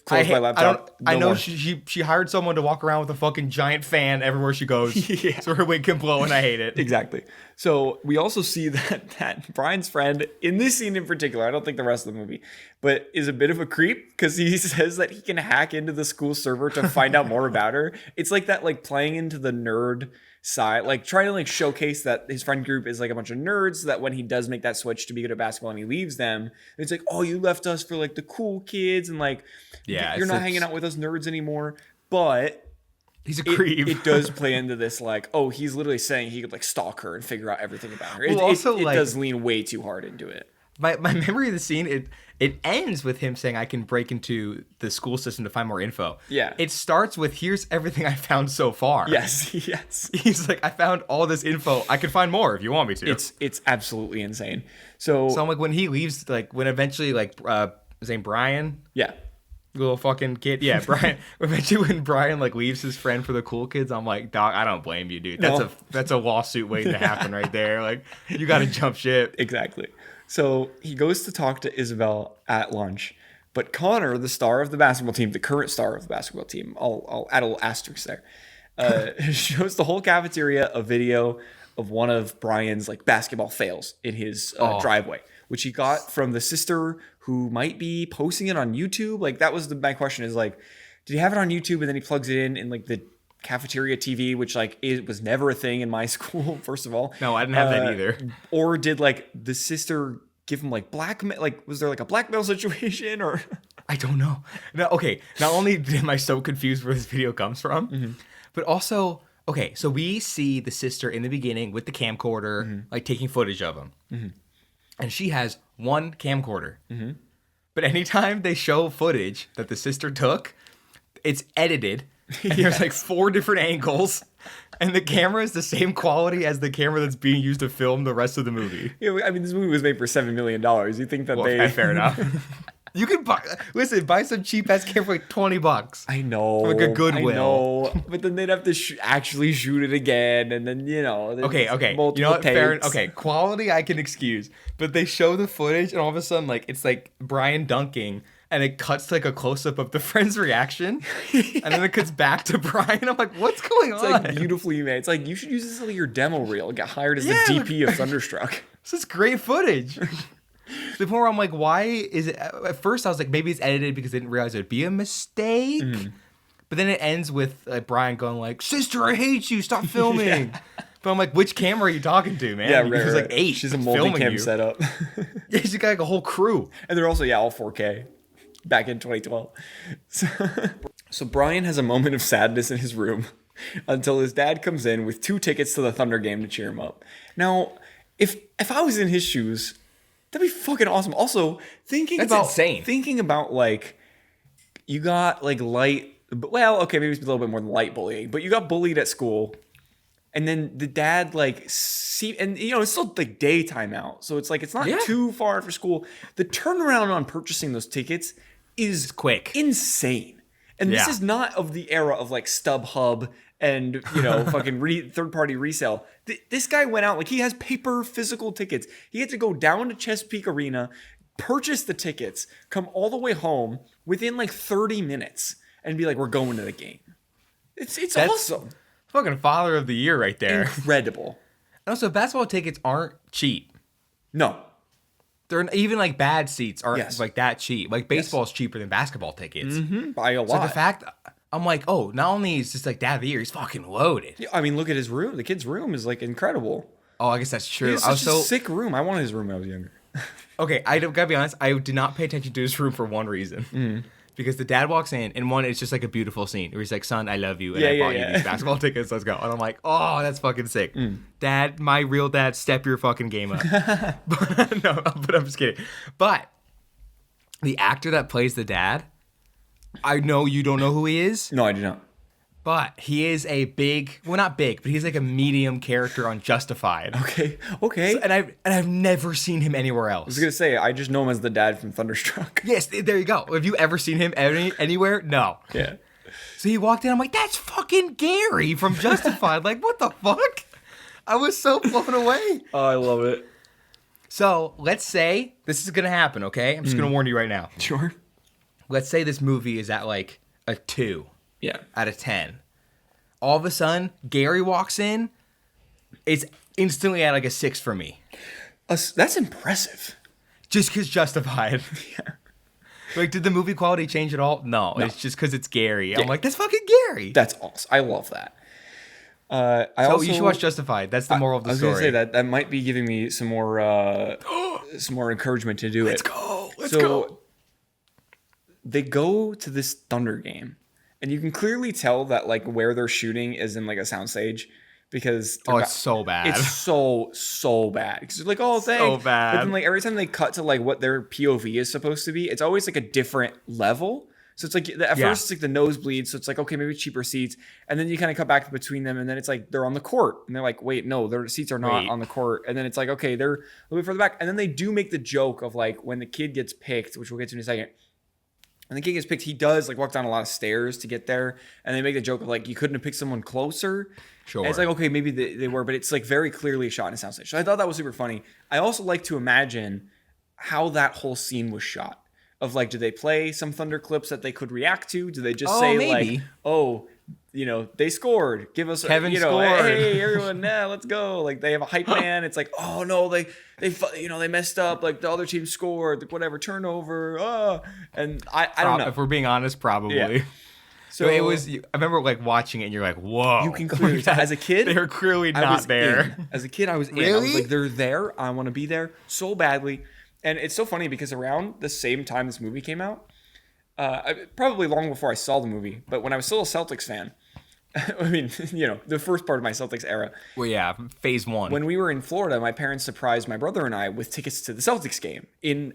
Close my laptop. I No know more. she hired someone to walk around with a fucking giant fan everywhere she goes, Yeah. so her wig can blow, and I hate it. Exactly. So we also see that Brian's friend in this scene in particular, I don't think the rest of the movie, but is a bit of a creep because he says that he can hack into the school server to find out more about her. It's like that, like playing into the nerd side, like trying to like showcase that his friend group is like a bunch of nerds, so that when he does make that switch to be good at basketball and he leaves them, it's like, oh, you left us for like the cool kids and like, Yeah, you're not hanging out with us nerds anymore. But He's a creep. it does play into this, like, oh, he's literally saying he could like stalk her and figure out everything about her. Well, also, it like- does lean way too hard into it. My memory of the scene, It ends with him saying, I can break into the school system to find more info. Yeah. It starts with, here's everything I found so far. Yes, yes. He's like, I found all this info. I can find more if you want me to. It's absolutely insane. So I'm like, when he leaves, like, when eventually, like, his name Brian? yeah. Little fucking kid. Yeah, Brian. Eventually, when Brian, like, leaves his friend for the cool kids, I'm like, dog, I don't blame you, dude. That's a lawsuit waiting to happen right there. Like, you got to jump ship. Exactly. So he goes to talk to Isabel at lunch, but Connor, the star of the basketball team, the current star of the basketball team, I'll add a little asterisk there, shows the whole cafeteria a video of one of Brian's like basketball fails in his driveway, which he got from the sister who might be posting it on YouTube. Like that was my question is like, did he have it on YouTube and then he plugs it in like the cafeteria TV, which like it was never a thing in my school. First of all, no, I didn't have that either. Or did like the sister give him like blackmail? Like was there like a blackmail situation or? I don't know. No, okay. Not only am I so confused where this video comes from, but also okay. So we see the sister in the beginning with the camcorder, like taking footage of him, and she has one camcorder. But anytime they show footage that the sister took, it's edited. And there's like 4 different angles, and the camera is the same quality as the camera that's being used to film the rest of the movie. Yeah, I mean, this movie was made for $7 million. You think that Fair enough. You can buy some cheap ass camera for like $20. I know, like a Goodwill. I know, but then they'd have to actually shoot it again, and then Okay. You know what? Okay, quality I can excuse, but they show the footage, and all of a sudden, like it's like Brian dunking. And it cuts to like a close-up of the friend's reaction. And then it cuts back to Brian. I'm like, what's going on? It's like beautifully made. It's like, you should use this as like your demo reel. Get hired as the DP of Thunderstruck. This is great footage. To the point where I'm like, why is it? At first I was like, maybe it's edited because they didn't realize it would be a mistake. But then it ends with Brian going like, sister, I hate you. Stop filming. But I'm like, which camera are you talking to, man? Yeah, Because like 8. She's a multi-cam setup. Yeah, she's got like a whole crew. And they're also, all 4K. Back in 2012. So Brian has a moment of sadness in his room until his dad comes in with 2 tickets to the Thunder game to cheer him up. Now, if I was in his shoes, that'd be fucking awesome. Also, thinking about like you got like maybe it's a little bit more than light bullying, but you got bullied at school. And then the dad and it's still like daytime out. So it's like, it's not too far after school. The turnaround on purchasing those tickets is quick, insane. And this is not of the era of like StubHub and, fucking third-party resale. This guy went out, like he has paper physical tickets. He had to go down to Chesapeake Arena, purchase the tickets, come all the way home within like 30 minutes and be like, we're going to the game. It's awesome. Fucking father of the year right there. Incredible. And also, basketball tickets aren't cheap. No. They're even like bad seats aren't like that cheap. Like baseball's cheaper than basketball tickets. By a lot. So the fact, I'm like, oh, not only is this like dad of the year, he's fucking loaded. Yeah, I mean, look at his room. The kid's room is like incredible. Oh, I guess that's true. It's such a sick room. I wanted his room when I was younger. Okay, I gotta be honest. I did not pay attention to his room for one reason. Because the dad walks in, and one, it's just like a beautiful scene where he's like, son, I love you, and I bought you these basketball tickets, let's go. And I'm like, oh, that's fucking sick. Dad, my real dad, step your fucking game up. but I'm just kidding. But the actor that plays the dad, I know you don't know who he is. No, I do not. But he is a big, well, not big, but he's like a medium character on Justified. Okay. So, and I've never seen him anywhere else. I was gonna say, I just know him as the dad from Thunderstruck. Yes, there you go. Have you ever seen him anywhere? No. Yeah. So he walked in. I'm like, that's fucking Gary from Justified. Like, what the fuck? I was so blown away. Oh, I love it. So let's say this is gonna happen. Okay, I'm just gonna warn you right now. Sure. Let's say this movie is at like a 2. Yeah. Out of 10. All of a sudden, Gary walks in. It's instantly at like a 6 for me. That's impressive. Just because Justified. Yeah. Like, did the movie quality change at all? No. It's just because it's Gary. Yeah. I'm like, that's fucking Gary. That's awesome. I love that. You should watch Justified. That's the moral of the story. I was gonna say that might be giving me some more encouragement to do it. Let's go. They go to this Thunder game. And you can clearly tell that like where they're shooting is in like a soundstage, because it's so bad. It's so bad. Because they're like, oh, thanks. So bad. But then like every time they cut to like what their POV is supposed to be, it's always like a different level. So it's like at first it's like the nosebleed, so it's like, okay, maybe cheaper seats, and then you kind of cut back between them, and then it's like they're on the court, and they're like, wait, no, their seats are not on the court, and then it's like, okay, they're a little bit further back, and then they do make the joke of like when the kid gets picked, which we'll get to in a second. When the kid gets picked, he does like walk down a lot of stairs to get there, and they make the joke of like you couldn't have picked someone closer. Sure. And it's like, okay, maybe they were, but it's like very clearly shot in a soundstage. So I thought that was super funny. I also like to imagine how that whole scene was shot. Of like, did they play some Thunder clips that they could react to? Do they just say maybe. Like, oh, they scored. Give us, Kevin scored. Hey, everyone, let's go. Like they have a hype man. It's like, oh no, they messed up. Like the other team scored, whatever turnover. And I don't know. If we're being honest, probably. Yeah. So it was. I remember like watching it, and you're like, whoa. You can clearly tell. As a kid, they were clearly not there. As a kid, I was in. I was like, they're there. I want to be there so badly. And it's so funny because around the same time this movie came out, probably long before I saw the movie, but when I was still a Celtics fan, I mean, the first part of my Celtics era. Well, yeah, phase one. When we were in Florida, my parents surprised my brother and I with tickets to the Celtics game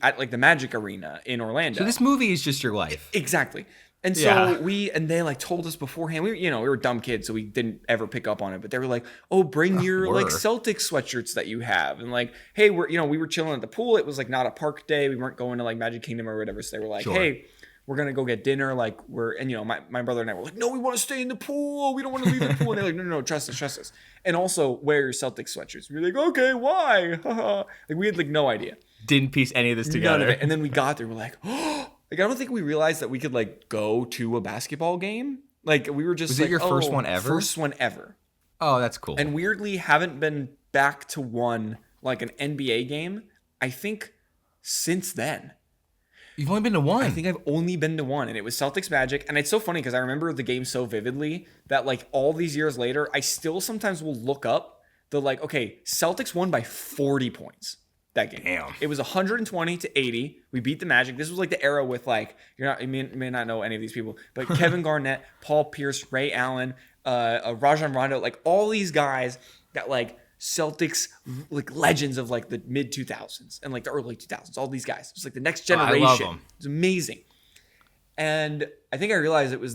at like the Magic Arena in Orlando. So this movie is just your life. Exactly. And so they like told us beforehand, we were dumb kids, so we didn't ever pick up on it, but they were like, oh, bring your like Celtics sweatshirts that you have. And like, hey, we were chilling at the pool. It was like not a park day. We weren't going to like Magic Kingdom or whatever. So they were like, hey, we're going to go get dinner. Like my brother and I were like, no, we want to stay in the pool. We don't want to leave the pool. And they're like, no, trust us. And also wear your Celtics sweatshirts. We were like, okay, why? Like we had like no idea. Didn't piece any of this together. None of it. And then we got there. We're like, oh. Like, I don't think we realized that we could, like, go to a basketball game. Like, we were just Was like, it your first one ever? First one ever. Oh, that's cool. And weirdly, haven't been back to one, like, an NBA game, I think, since then. You've only been to one? I think I've only been to one, and it was Celtics Magic. And it's so funny because I remember the game so vividly that, like, all these years later, I still sometimes will look up okay, Celtics won by 40 points. That game. Damn. It was 120-80. We beat the Magic. This was like the era with like you may not know any of these people, but Kevin Garnett, Paul Pierce, Ray Allen, Rajon Rondo, like all these guys that like Celtics like legends of like the mid 2000s and like the early 2000s. All these guys. It's like the next generation. I love them. It's amazing. And I think I realized it was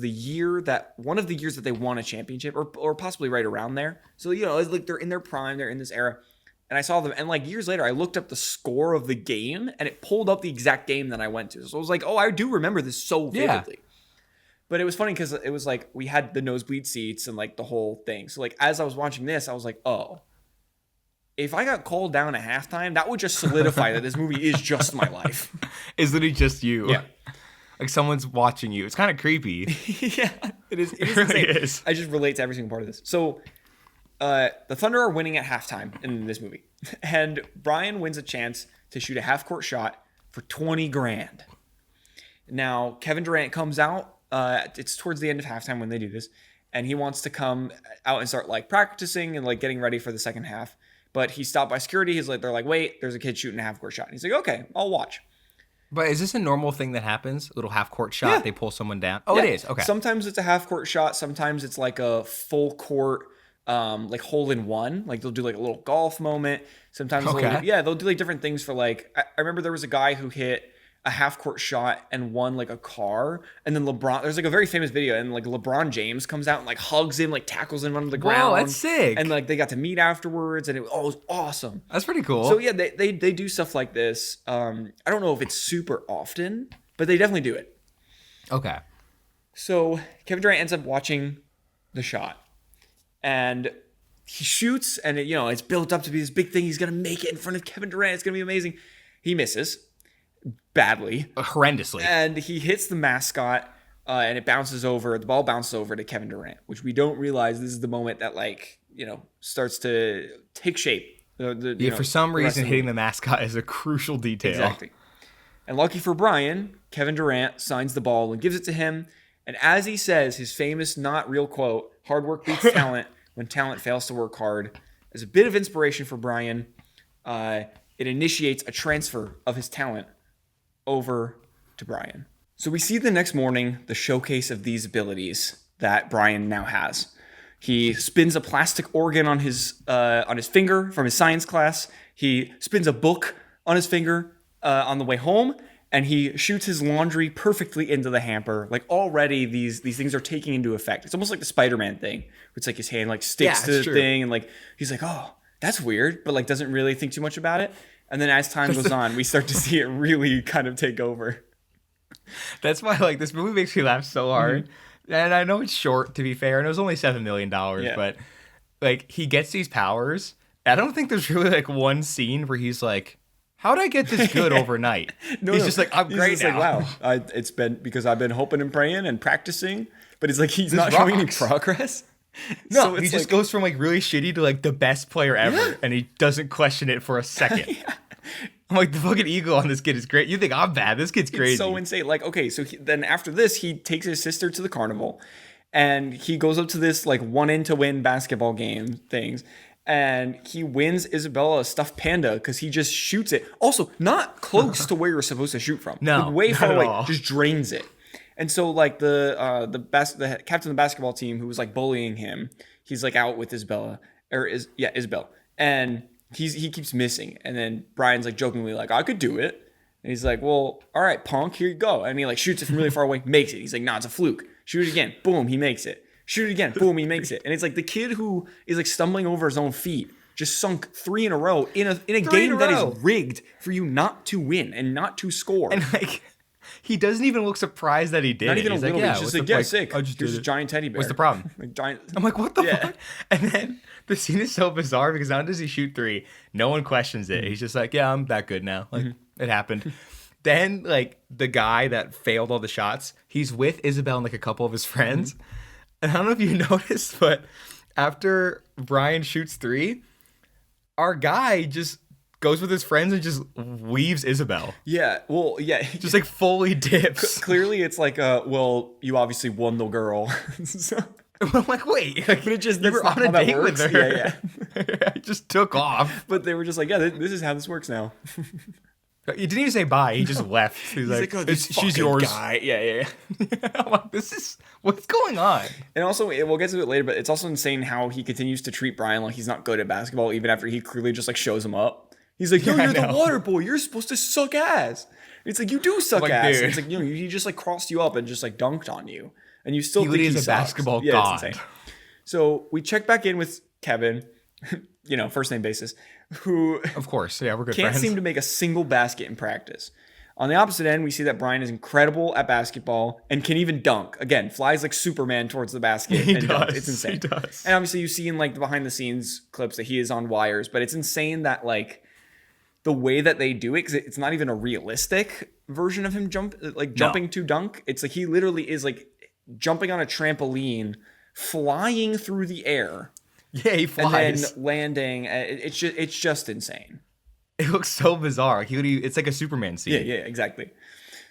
one of the years that they won a championship, or possibly right around there. So it's like they're in their prime. They're in this era. And I saw them, and like years later, I looked up the score of the game, and it pulled up the exact game that I went to. So I was like, oh, I do remember this so vividly. Yeah. But it was funny because it was like we had the nosebleed seats and like the whole thing. So like as I was watching this, I was like, oh, if I got called down at halftime, that would just solidify that this movie is just my life. Is literally just you. Yeah. Like someone's watching you. It's kind of creepy. Yeah, it is. It really is. I just relate to every single part of this. So the Thunder are winning at halftime in this movie. And Brian wins a chance to shoot a half-court shot for $20,000. Now, Kevin Durant comes out. It's towards the end of halftime when they do this. And he wants to come out and start like practicing and like getting ready for the second half. But he's stopped by security. They're like, wait, there's a kid shooting a half-court shot. And he's like, okay, I'll watch. But is this a normal thing that happens? A little half-court shot, yeah. They pull someone down? Oh, yeah. It is. Okay. Sometimes it's a half-court shot. Sometimes it's like a full-court like hole in one, like they'll do like a little golf moment. Sometimes they'll do like different things for like, I remember there was a guy who hit a half court shot and won like a car, and then there's like a very famous video, and like LeBron James comes out and like hugs him, like tackles him under the ground. Wow, that's sick. And like they got to meet afterwards, and it was awesome. That's pretty cool. So yeah, they do stuff like this. I don't know if it's super often, but they definitely do it. Okay. So Kevin Durant ends up watching the shot. And he shoots, and it's built up to be this big thing. He's going to make it in front of Kevin Durant. It's going to be amazing. He misses badly. Horrendously. And he hits the mascot, and the ball bounces over to Kevin Durant, which we don't realize this is the moment that, like, starts to take shape. For some reason, hitting the mascot is a crucial detail. Exactly. And lucky for Brian, Kevin Durant signs the ball and gives it to him. And as he says, his famous not real quote, hard work beats talent when talent fails to work hard, as a bit of inspiration for Brian, it initiates a transfer of his talent over to Brian. So we see the next morning the showcase of these abilities that Brian now has. He spins a plastic organ on his finger from his science class. He spins a book on his finger on the way home, and he shoots his laundry perfectly into the hamper. Like already, these things are taking into effect. It's almost like the Spider-Man thing, where it's like his hand like sticks to the thing, and like he's like, oh, that's weird, but like doesn't really think too much about it. And then as time goes on, we start to see it really kind of take over. That's why like this movie makes me laugh so hard. And I know it's short, to be fair, and it was only $7 million, but like he gets these powers. I don't think there's really like one scene where he's like, how'd I get this good overnight? He's just like, I'm great now. Like, wow, it's been because I've been hoping and praying and practicing, but it's like he's not showing any progress. No, so he just goes from like really shitty to like the best player ever, and he doesn't question it for a second. I'm like, the fucking ego on this kid is great. You think I'm bad? This kid's crazy. It's so insane. Like, okay, so then after this, he takes his sister to the carnival, and he goes up to this like 1-in-to-win basketball game things, and he wins Isabella a stuffed panda because he just shoots it. Also, not close to where you're supposed to shoot from. No, like, way far away. All. Just drains it. And so like the captain of the basketball team who was like bullying him, he's like out with Isabella Isabel, and he keeps missing. And then Brian's like jokingly like, I could do it. And he's like, well, all right, punk, here you go. And he like shoots it from really far away, makes it. He's like, nah, it's a fluke. Shoot it again. Boom, he makes it. Shoot it again. Boom, he makes it. And it's like the kid who is like stumbling over his own feet just sunk 3 in a row in a game that is rigged for you not to win and not to score. And like he doesn't even look surprised that he did. Not even He's a little like, bit. He's just like, yeah, sick. I'll just do Here's a giant teddy bear. What's the problem? Like giant. I'm like, what the fuck? And then the scene is so bizarre because not only does he shoot 3, no one questions it. He's just like, yeah, I'm that good now. Like, it happened. Then, like, the guy that failed all the shots, he's with Isabel and, like, a couple of his friends. And I don't know if you noticed, but after Brian shoots 3, our guy just goes with his friends and just leaves Isabel. Yeah, well, yeah. Just, like, fully dips. Clearly, it's like, well, you obviously won the girl. So... I'm like, wait, like, but it just you were on a date with her. Yeah. I just took off. But they were just like, yeah, this is how this works now. He didn't even say bye. He just left. He's like, oh, she's yours. Guy. Yeah. I'm like, what's going on? And also, we'll get to it later, but it's also insane how he continues to treat Brian like he's not good at basketball, even after he clearly just like shows him up. He's like, yo, you're the water boy. You're supposed to suck ass. It's like, you do suck ass. Dude. It's like, he just like crossed you up and just like dunked on you. And you still think he is a basketball god. It's insane. So we check back in with Kevin, first name basis, who of course, yeah, we're good can't friends. seem to make a single basket in practice. On the opposite end, we see that Brian is incredible at basketball and can even dunk. Again, flies like Superman towards the basket and dunks. It's insane. He does. And obviously you see in like the behind the scenes clips that he is on wires, but it's insane that like the way that they do it, because it's not even a realistic version of him jumping to dunk. It's like he literally is like jumping on a trampoline, flying through the air. Yeah, he flies. And then landing. It's just insane. It looks so bizarre. It's like a Superman scene. Yeah, exactly.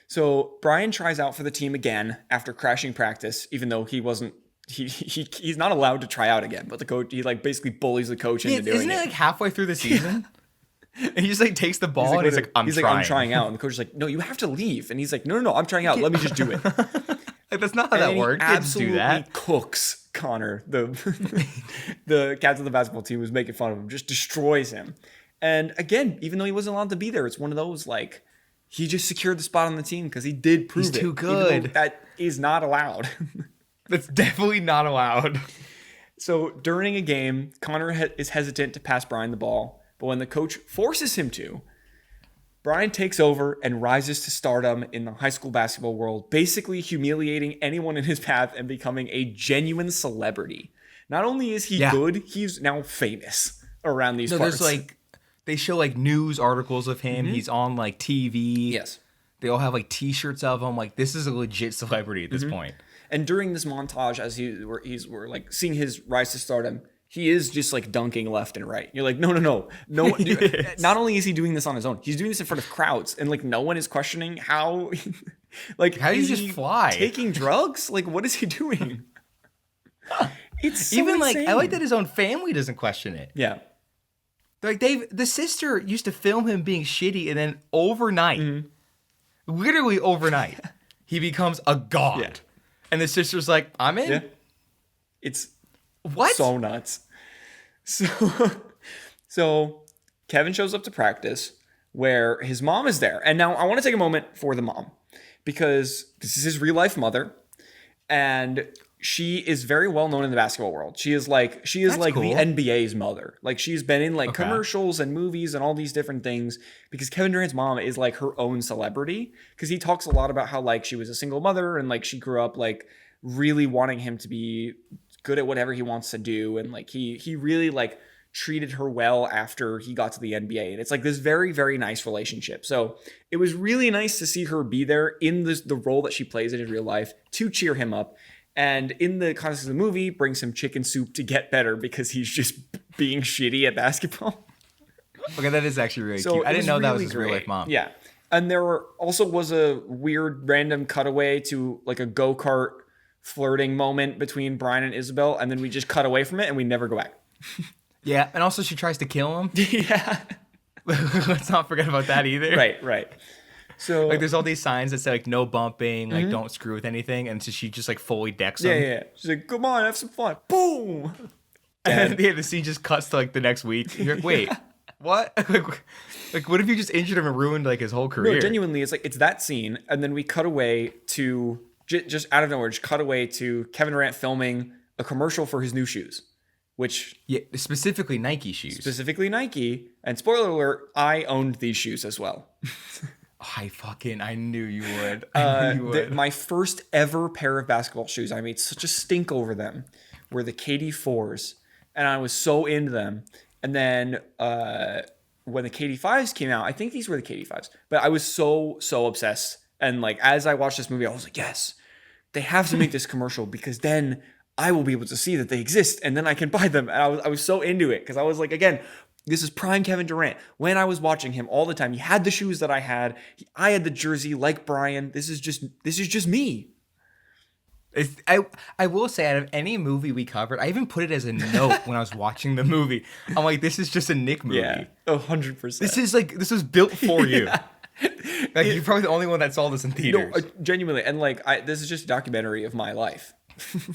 So Brian tries out for the team again after crashing practice, even though he wasn't. He's not allowed to try out again. But the coach, he like basically bullies the coach into doing it. Isn't it like halfway through the season? And he just like takes the ball and he's like, I'm trying out. And the coach is like, no, you have to leave. And he's like, no, I'm trying out. Let me just do it. Like, that's not how that works. He absolutely do that. Cooks Connor, the captain of the basketball team, was making fun of him, just destroys him. And again, even though he wasn't allowed to be there, it's one of those like he just secured the spot on the team because he did prove he's too good. Even though that is not allowed. That's definitely not allowed. So during a game, Connor is hesitant to pass Brian the ball, but when the coach forces him to, Brian takes over and rises to stardom in the high school basketball world, basically humiliating anyone in his path and becoming a genuine celebrity. Not only is he good, he's now famous around these parts. There's like, they show like news articles of him. Mm-hmm. He's on like TV. Yes. They all have like t-shirts of him. Like, this is a legit celebrity at this point. And during this montage, as we're like seeing his rise to stardom, he is just like dunking left and right. You're like, no. Not only is he doing this on his own, he's doing this in front of crowds, and like no one is questioning how. Like, how do you just fly? Taking drugs? Like, what is he doing? It's so even insane. like, I like that his own family doesn't question it. Yeah. Like the sister used to film him being shitty, and then overnight, literally overnight, he becomes a god. Yeah. And the sister's like, I'm in. Yeah. What? So nuts. So, so Kevin shows up to practice where his mom is there. And now I want to take a moment for the mom because this is his real life mother. And she is very well known in the basketball world. She is like cool. the NBA's mother. Like she's been in like Okay. commercials and movies and all these different things because Kevin Durant's mom is like her own celebrity because he talks a lot about how like she was a single mother and like she grew up like really wanting him to be good at whatever he wants to do and like he really like treated her well after he got to the NBA. And it's like this very, very nice relationship. So it was really nice to see her be there in the role that she plays in real life to cheer him up. And in the context of the movie, bring some chicken soup to get better because he's just being shitty at basketball. Okay, that is actually really So cute. I it didn't know that was really his real life great. mom. Yeah. And there also was a weird random cutaway to like a go-kart flirting moment between Brian and Isabel. And then we just cut away from it and we never go back. Yeah, and also she tries to kill him. Yeah. Let's not forget about that either. Right. So Like there's all these signs that say like no bumping, like don't screw with anything, and so she just like fully decks him. yeah. She's like, come on, have some fun. Boom. And then the scene just cuts to like the next week. You're like, wait, what? like what if you just injured him and ruined like his whole career? No, genuinely, it's like it's that scene, and then we cut away to just out of nowhere, just cut away to Kevin Durant filming a commercial for his new shoes, which Yeah, specifically Nike shoes. specifically Nike. And spoiler alert, I owned these shoes as well. I knew you would. I knew you would. My first ever pair of basketball shoes, I made such a stink over them, were the KD4s, and I was so into them. And then when the KD5s came out, I think these were the KD5s, but I was so obsessed. And like as I watched this movie, I was like, yes, they have to make this commercial because then I will be able to see that they exist, and then I can buy them. And I was so into it because I was like, again, this is prime Kevin Durant. When I was watching him all the time, he had the shoes that I had. I had the jersey like Brian. This is just me. I will say, out of any movie we covered, I even put it as a note when I was watching the movie. I'm like, this is just a Nick movie. Yeah, 100%. This was built for you. Like you're probably the only one that saw this in theaters. No, genuinely, and like this is just a documentary of my life.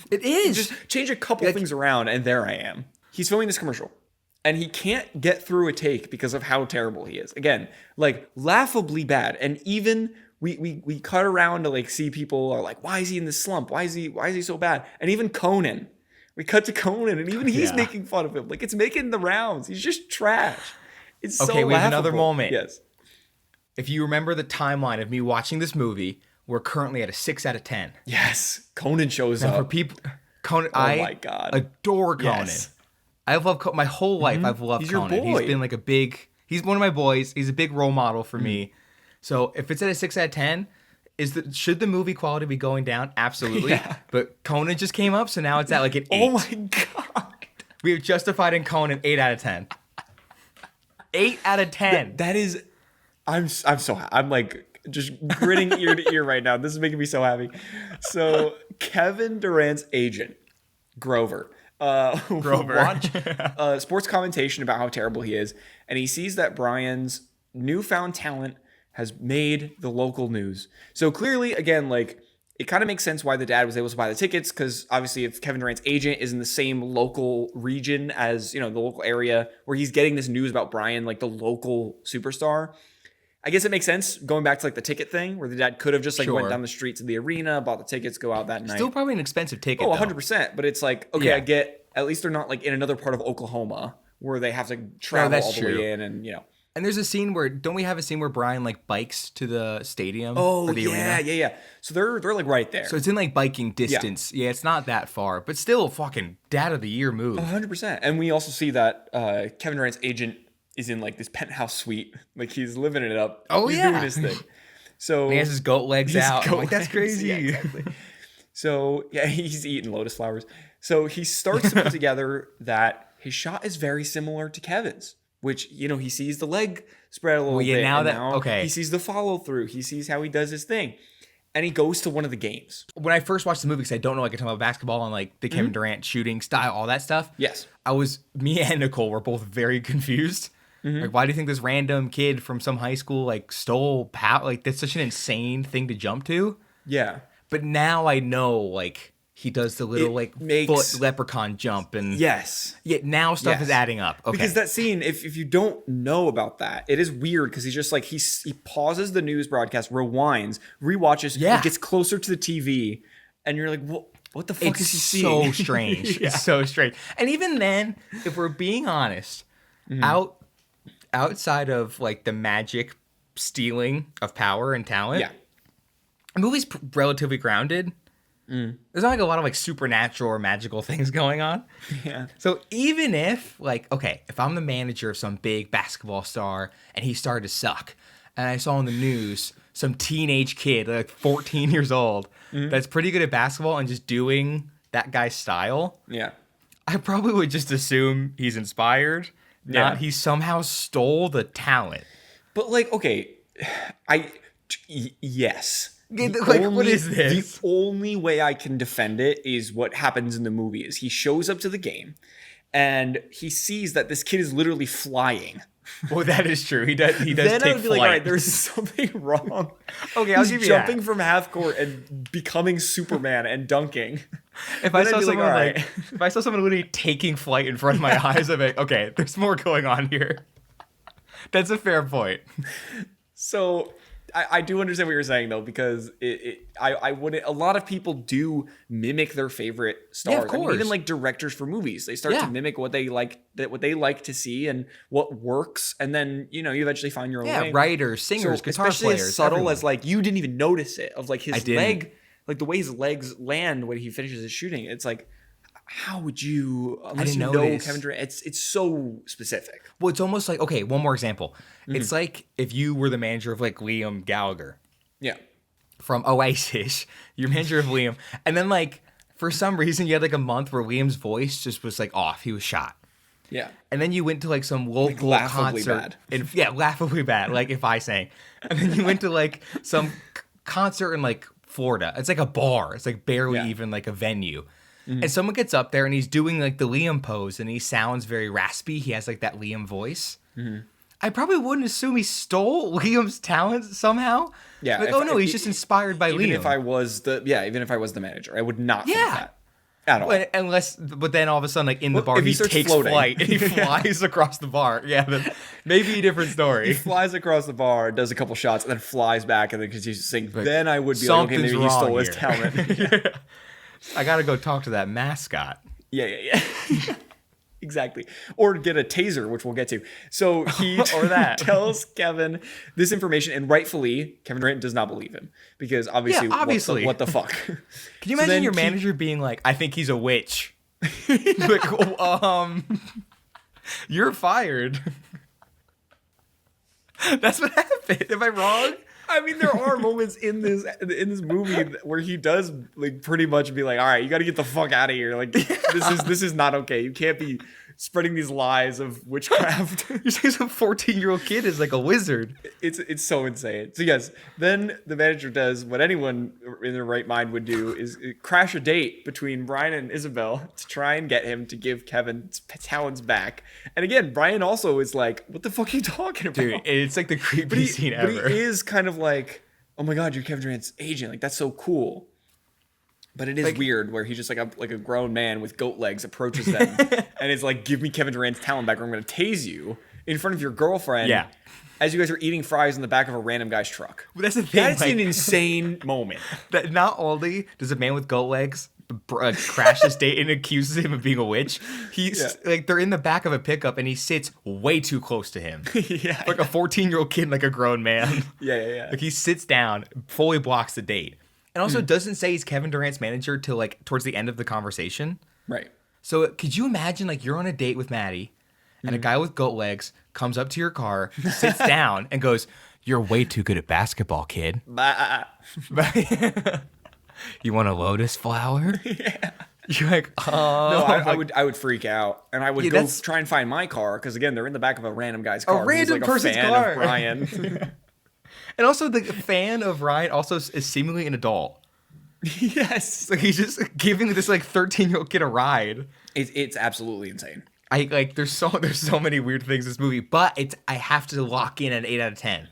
It is. Just change a couple things around, and there I am. He's filming this commercial, and he can't get through a take because of how terrible he is. Again, like laughably bad, and even we cut around to like see people are like, why is he in this slump? Why is he so bad? And even Conan, we cut to Conan, and even he's making fun of him. Like it's making the rounds. He's just trash. It's so okay. We have another laughable. moment. Yes. If you remember the timeline of me watching this movie, we're currently at a 6 out of 10. Yes. Conan shows Now, up. for people, Conan, my God. adore Conan. Yes. I've loved my whole life. I've loved He's your Conan. boy. He's been like he's one of my boys. He's a big role model for me. So if it's at a 6 out of 10, should the movie quality be going down? Absolutely. Yeah. But Conan just came up, so now it's at like an 8. Oh my God. We have justified in Conan 8 out of 10. 8 out of 10. That is, I'm so happy. I'm like just grinning ear to ear right now. This is making me so happy. So Kevin Durant's agent, Grover. Watch sports commentation about how terrible he is, and he sees that Brian's newfound talent has made the local news. So clearly, again, like it kind of makes sense why the dad was able to buy the tickets, because obviously if Kevin Durant's agent is in the same local region as, the local area where he's getting this news about Brian, like the local superstar, I guess it makes sense going back to like the ticket thing where the dad could have just like went down the street to the arena, bought the tickets, go out that night. Still probably an expensive ticket. Oh, though. 100%. But it's like, okay, Yeah. I get, at least they're not like in another part of Oklahoma where they have to travel that's all the true. way in and, And there's a scene don't we have a scene where Brian like bikes to the stadium? Oh, or the arena? yeah. So they're like right there. So it's in like biking distance. Yeah, it's not that far, but still fucking dad of the year move. 100%. And we also see that Kevin Durant's agent is in like this penthouse suite. Like he's living it up. Oh, he's yeah. doing his thing. So And he has his goat legs his out. I'm goat like, that's legs. crazy. Yeah, exactly. So yeah, he's eating lotus flowers. So he starts to put together that his shot is very similar to Kevin's, which, he sees the leg spread a little bit. Okay. He sees the follow through. He sees how he does his thing. And he goes to one of the games. When I first watched the movie, because I don't know like a ton about basketball and like the Kevin Durant shooting style, all that stuff. Yes. Me and Nicole were both very confused. Like, why do you think this random kid from some high school like stole power? Like, that's such an insane thing to jump to. Yeah. But now I know like he does the little foot leprechaun jump, and yes, now stuff is adding up. Okay, because that scene, if you don't know about that, it is weird because he's just like he pauses the news broadcast, rewinds, rewatches, he gets closer to the TV, and you're like, what the fuck is he seeing? So strange. It's so strange. And even then, if we're being honest, outside of like the magic stealing of power and talent, the movie's relatively grounded. There's not like a lot of like supernatural or magical things going on. Yeah. So even if if I'm the manager of some big basketball star and he started to suck, and I saw on the news some teenage kid, like 14 years old, that's pretty good at basketball and just doing that guy's style. Yeah. I probably would just assume he's inspired, not he somehow stole the talent. But like, okay, yes. What is this? The only way I can defend it is what happens in the movie is he shows up to the game and he sees that this kid is literally flying. Well, that is true. He does then take I would be flight. like, all right, there's something wrong. Okay, I'll give you jumping that. from half court and becoming Superman and dunking. If I saw someone if I saw someone literally taking flight in front of my eyes, I'd be like, okay, there's more going on here. That's a fair point. So I do understand what you're saying though, because I wouldn't. A lot of people do mimic their favorite stars. Yeah, of course. I mean, even like directors for movies, they start to mimic what they like to see and what works, and then you eventually find your own way. Writers, singers, guitar especially players, as subtle everyone. as like you didn't even notice it of like his leg, like the way his legs land when he finishes his shooting. It's like, how would you, unless you know Kevin Durant, it's so specific. Well, it's almost like, okay, one more example. It's like if you were the manager of like Liam Gallagher. Yeah. From Oasis, you're manager of Liam. And then like, for some reason you had like a month where Liam's voice just was like off. He was shot. Yeah. And then you went to like some local laughably concert. bad. Laughably bad. Like if I sang. And then you went to like some concert in like Florida. It's like a bar. It's like barely even like a venue. And someone gets up there and he's doing like the Liam pose and he sounds very raspy. He has like that Liam voice. I probably wouldn't assume he stole Liam's talent somehow. Yeah. Like, he's just inspired by Liam. Even if I was the manager, I would not think that at all. But then all of a sudden, like in the bar, if he he starts takes floating. flight and he flies across the bar. Yeah, then maybe a different story. He flies across the bar, does a couple shots, and then flies back and then continues to sing. Then I would be like, okay, maybe he stole his talent. I gotta go talk to that mascot. Yeah. Exactly. Or get a taser, which we'll get to. So he or that. tells Kevin this information, and rightfully, Kevin Durant does not believe him. Because obviously. What the fuck? Can you imagine your manager being like, I think he's a witch? Like, you're fired. That's what happened. Am I wrong? I mean, there are moments in this movie where he does like pretty much be like, all right, you got to get the fuck out of here. Like this is not okay. You can't be spreading these lies of witchcraft. You're saying some 14-year-old kid is like a wizard. It's so insane. So yes, then the manager does what anyone in their right mind would do, is crash a date between Brian and Isabel to try and get him to give Kevin's talents back. And again, Brian also is like, what the fuck are you talking about? Dude, it's like the creepiest scene ever. But he is kind of like, oh my God, you're Kevin Durant's agent. Like, that's so cool. But it is like, weird where he's just like a grown man with goat legs approaches them and is like, give me Kevin Durant's talent back or I'm going to tase you in front of your girlfriend. Yeah. As you guys are eating fries in the back of a random guy's truck. But that's the thing. That's an insane moment. That not only does a man with goat legs crash his date and accuses him of being a witch, he's like, they're in the back of a pickup and he sits way too close to him. Yeah. Like a 14-year-old kid, like a grown man. Yeah. Like he sits down, fully blocks the date. And also doesn't say he's Kevin Durant's manager till like towards the end of the conversation. Right. So could you imagine like you're on a date with Maddie and a guy with goat legs comes up to your car, sits down and goes, "You're way too good at basketball, kid." You want a lotus flower? Yeah. You're like, oh. No, I would freak out, and I would go try and find my car because again, they're in the back of a random guy's car. A random like person's a fan car. Of Brian. And also, the fan of Ryan also is seemingly an adult. Yes. Like he's just giving this like 13-year-old kid a ride. It's absolutely insane. There's so many weird things in this movie, but I have to lock in an 8 out of 10.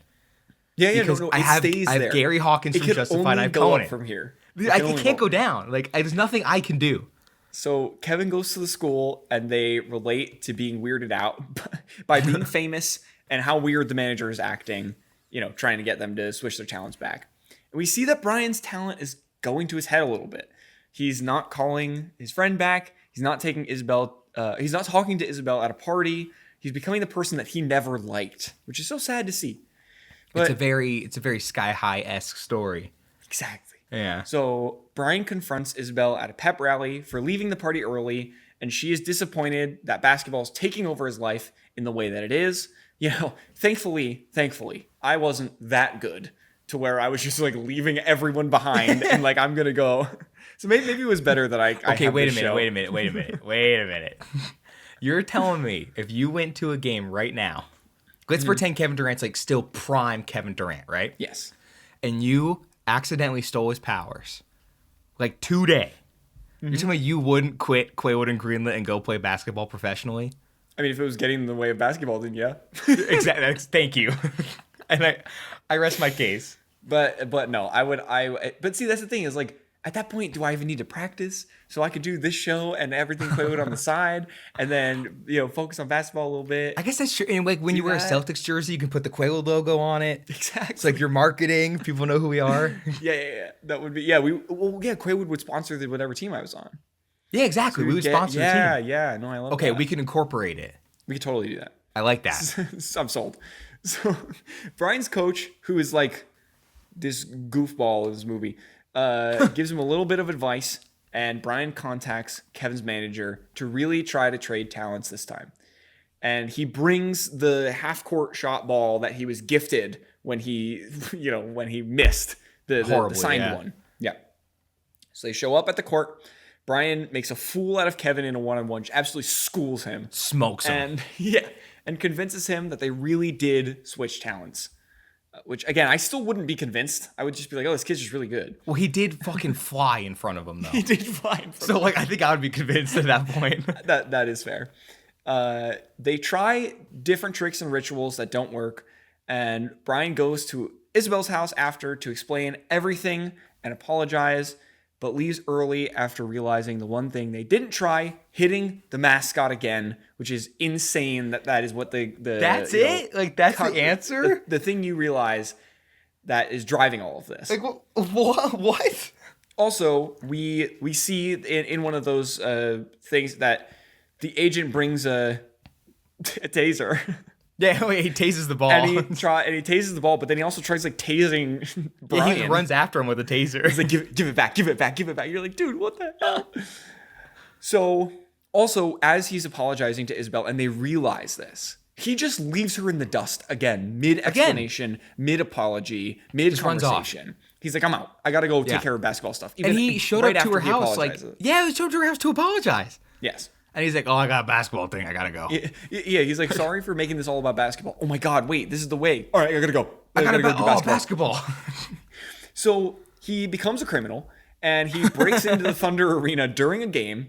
Yeah, because no, I have Gary Hawkins from Justified. I have Conan from here. I can't go down. Like, there's nothing I can do. So Kevin goes to the school, and they relate to being weirded out by being famous and how weird the manager is acting, trying to get them to switch their talents back. And we see that Brian's talent is going to his head a little bit. He's not calling his friend back. He's not taking Isabel. He's not talking to Isabel at a party. He's becoming the person that he never liked, which is so sad to see. But it's a very Sky High-esque story. Exactly. Yeah. So Brian confronts Isabel at a pep rally for leaving the party early, and she is disappointed that basketball is taking over his life in the way that it is. Thankfully, I wasn't that good to where I was just like leaving everyone behind and like I'm gonna go. So maybe it was better that I. Okay, wait a minute. You're telling me if you went to a game right now, let's pretend Kevin Durant's like still prime Kevin Durant, right? Yes. And you accidentally stole his powers, like today. You're telling me you wouldn't quit Quaywood and Greenlit and go play basketball professionally? I mean, if it was getting in the way of basketball, then yeah. Exactly. Thank you. And I rest my case. But no, but see, that's the thing is like, at that point, do I even need to practice? So I could do this show and everything Quaywood on the side, and then focus on basketball a little bit. I guess that's true. And like when you wear a Celtics jersey, you can put the Quaywood logo on it. Exactly. It's like your marketing. People know who we are. Yeah. That would be Quaywood would sponsor whatever team I was on. Yeah, exactly. So we would sponsor the team. Yeah. No, I love that. Okay, we can incorporate it. We could totally do that. I like that. I'm sold. So Brian's coach, who is like this goofball in this movie, gives him a little bit of advice, and Brian contacts Kevin's manager to really try to trade talents this time. And he brings the half-court shot ball that he was gifted when he missed the signed one. Yeah. So they show up at the court. Brian makes a fool out of Kevin in a one-on-one, absolutely schools him. Smokes him. And convinces him that they really did switch talents. Which, again, I still wouldn't be convinced. I would just be like, oh, this kid's just really good. Well, he did fucking fly in front of him, though. He did fly in front of him. So, like, I think I would be convinced at that point. That is fair. They try different tricks and rituals that don't work. And Brian goes to Isabel's house after to explain everything and apologize, but leaves early after realizing the one thing they didn't try, hitting the mascot again, which is insane that is what That's it? Like, that's the answer? The thing you realize that is driving all of this. Like, what? Also, we see in one of those things that the agent brings a taser. Yeah, he tases the ball. And he tases the ball, but then he also tries like tasing Brian. Yeah, he runs after him with a taser. He's like, give it back. You're like, dude, what the hell? So also, as he's apologizing to Isabel and they realize this, he just leaves her in the dust again, mid-explanation, mid-apology, mid-conversation. He's like, I'm out. I got to go take care of basketball stuff. And he showed up to her house he showed up to her house to apologize. Yes. And he's like, oh, I got a basketball thing. I got to go. Yeah, he's like, sorry for making this all about basketball. Oh my God, wait, this is the way. All right, I got to go. I got to go basketball. So he becomes a criminal and he breaks into the Thunder Arena during a game,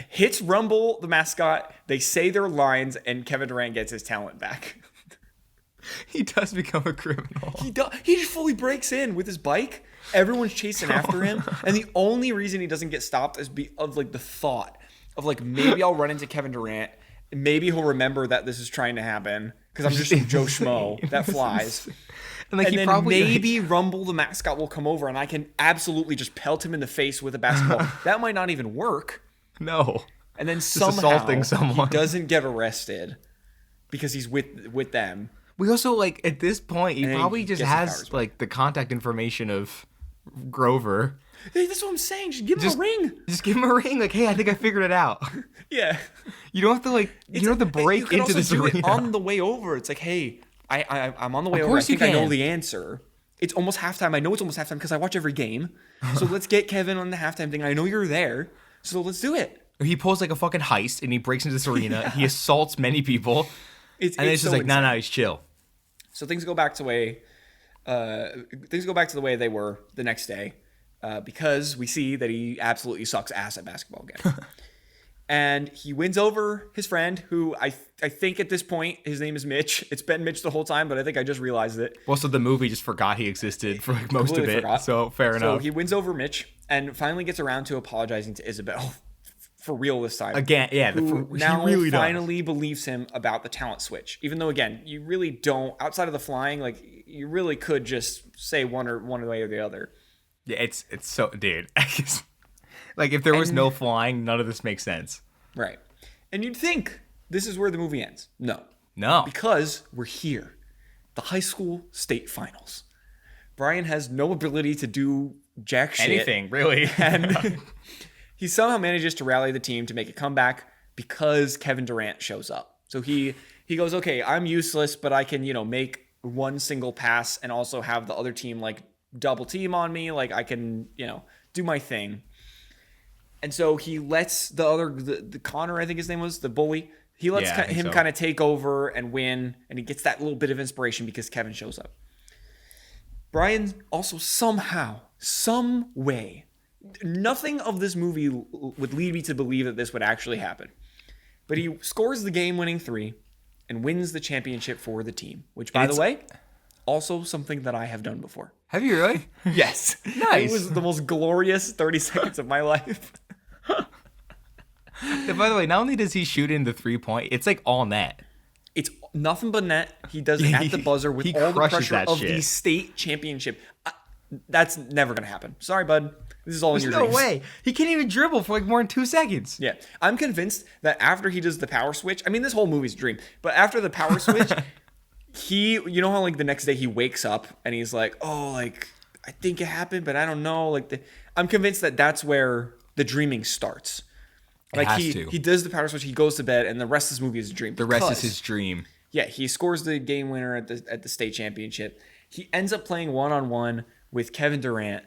hits Rumble, the mascot. They say their lines and Kevin Durant gets his talent back. He does become a criminal. He just fully breaks in with his bike. Everyone's chasing after him. And the only reason he doesn't get stopped is of like the thought of like, maybe I'll run into Kevin Durant. Maybe he'll remember that this is trying to happen because I'm just some Joe Schmo that flies. And then maybe Rumble the mascot will come over and I can absolutely just pelt him in the face with a basketball. That might not even work. No. And then just somehow he doesn't get arrested because he's with them. We also, like, at this point, he probably just has, like, the contact information of Grover. Hey, that's what I'm saying. Just give him a ring. Just give him a ring. Like, hey, I think I figured it out. Yeah. You don't have to, like, you don't have to break into this arena. It on the way over. It's like, hey, I'm on the way over. I think I know the answer. It's almost halftime. I know it's almost halftime because I watch every game. So let's get Kevin on the halftime thing. I know you're there. So let's do it. He pulls, like, a fucking heist, and he breaks into this arena. Yeah. He assaults many people. And then it's just like, no, he's chill. So things go back to the way they were the next day, because we see that he absolutely sucks ass at basketball again. And he wins over his friend, who I think at this point, his name is Mitch. It's been Mitch the whole time, but I think I just realized it. Well, so the movie just forgot he existed for like most of it. Forgot. So fair enough. So he wins over Mitch and finally gets around to apologizing to Isabel for real this time. Again, yeah. Who He now really finally believes him about the talent switch. Even though, again, you really don't, outside of the flying, like you really could just say one way or the other. Yeah, it's so, dude. Like if there was no flying, none of this makes sense. Right. And you'd think this is where the movie ends. No. No. Because we're here. The high school state finals. Brian has no ability to do jack shit. Anything, really. And he somehow manages to rally the team to make a comeback because Kevin Durant shows up. So he goes, okay, I'm useless, but I can, make one single pass and also have the other team like double team on me. Like I can, do my thing. And so he lets the Connor, I think his name was, the bully, he lets him kind of take over and win, and he gets that little bit of inspiration because Kevin shows up. Brian also somehow, some way, nothing of this movie would lead me to believe that this would actually happen. But he scores the game-winning 3 and wins the championship for the team, which, by the way, also something that I have done before. Have you really? Yes. Nice. It was the most glorious 30 seconds of my life. And by the way, not only does he shoot in the 3-point, it's like all net. It's nothing but net. He does it at the buzzer with all the pressure of the state championship. That's never going to happen. Sorry, bud. This is all in your dreams. No way. He can't even dribble for like more than 2 seconds. Yeah. I'm convinced that after he does the power switch, I mean, this whole movie's a dream, but after the power switch, you know how like the next day he wakes up and he's like, oh, like, I think it happened, but I don't know. Like, I'm convinced that that's where the dreaming starts. Like he does the power switch, he goes to bed, and the rest of this movie is a dream. The rest is his dream. Yeah, he scores the game winner at the state championship. He ends up playing one-on-one with Kevin Durant,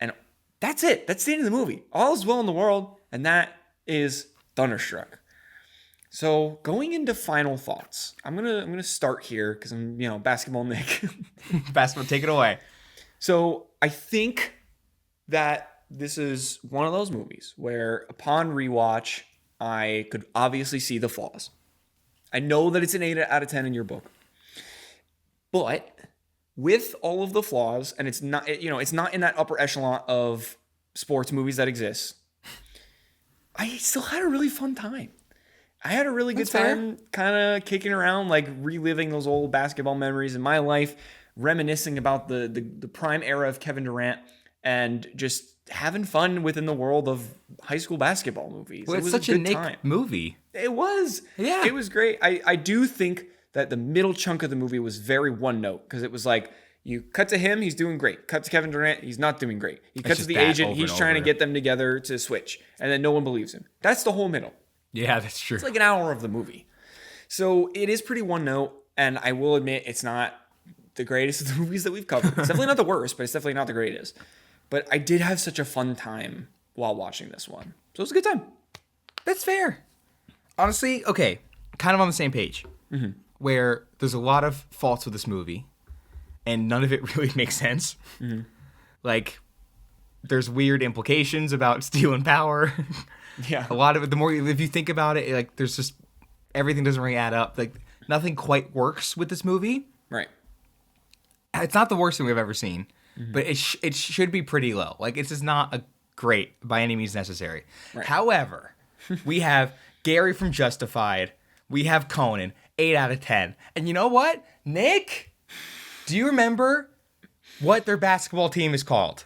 and that's it. That's the end of the movie. All is well in the world, and that is Thunderstruck. So going into final thoughts, I'm gonna start here because I'm basketball Nick. Basketball, take it away. So I think that this is one of those movies where upon rewatch, I could obviously see the flaws. I know that it's an 8 out of 10 in your book. But with all of the flaws, and it's not in that upper echelon of sports movies that exists, I still had a really fun time. I had a really good time kind of kicking around, like reliving those old basketball memories in my life, reminiscing about the prime era of Kevin Durant, and just having fun within the world of high school basketball movies. Well, it was such a Nick time. movie. It was. Yeah. It was great. I do think that the middle chunk of the movie was very one note because it was like, you cut to him, he's doing great. Cut to Kevin Durant, he's not doing great. He cuts to the agent, he's trying to get them together to switch. And then no one believes him. That's the whole middle. Yeah, that's true. It's like an hour of the movie. So it is pretty one note. And I will admit, it's not the greatest of the movies that we've covered. It's definitely not the worst, but it's definitely not the greatest. But I did have such a fun time while watching this one. So it was a good time. That's fair. Honestly, okay, kind of on the same page. Mm-hmm. Where there's a lot of faults with this movie, and none of it really makes sense. Mm-hmm. Like, there's weird implications about stealing power. Yeah. A lot of it, if you think about it, like, there's just, everything doesn't really add up. Like, nothing quite works with this movie. Right. It's not the worst thing we've ever seen. Mm-hmm. But it should be pretty low. Like, it's just not a great by any means necessary. Right. However, we have Gary from Justified. We have Conan, 8 out of 10. And you know what? Nick, do you remember what their basketball team is called?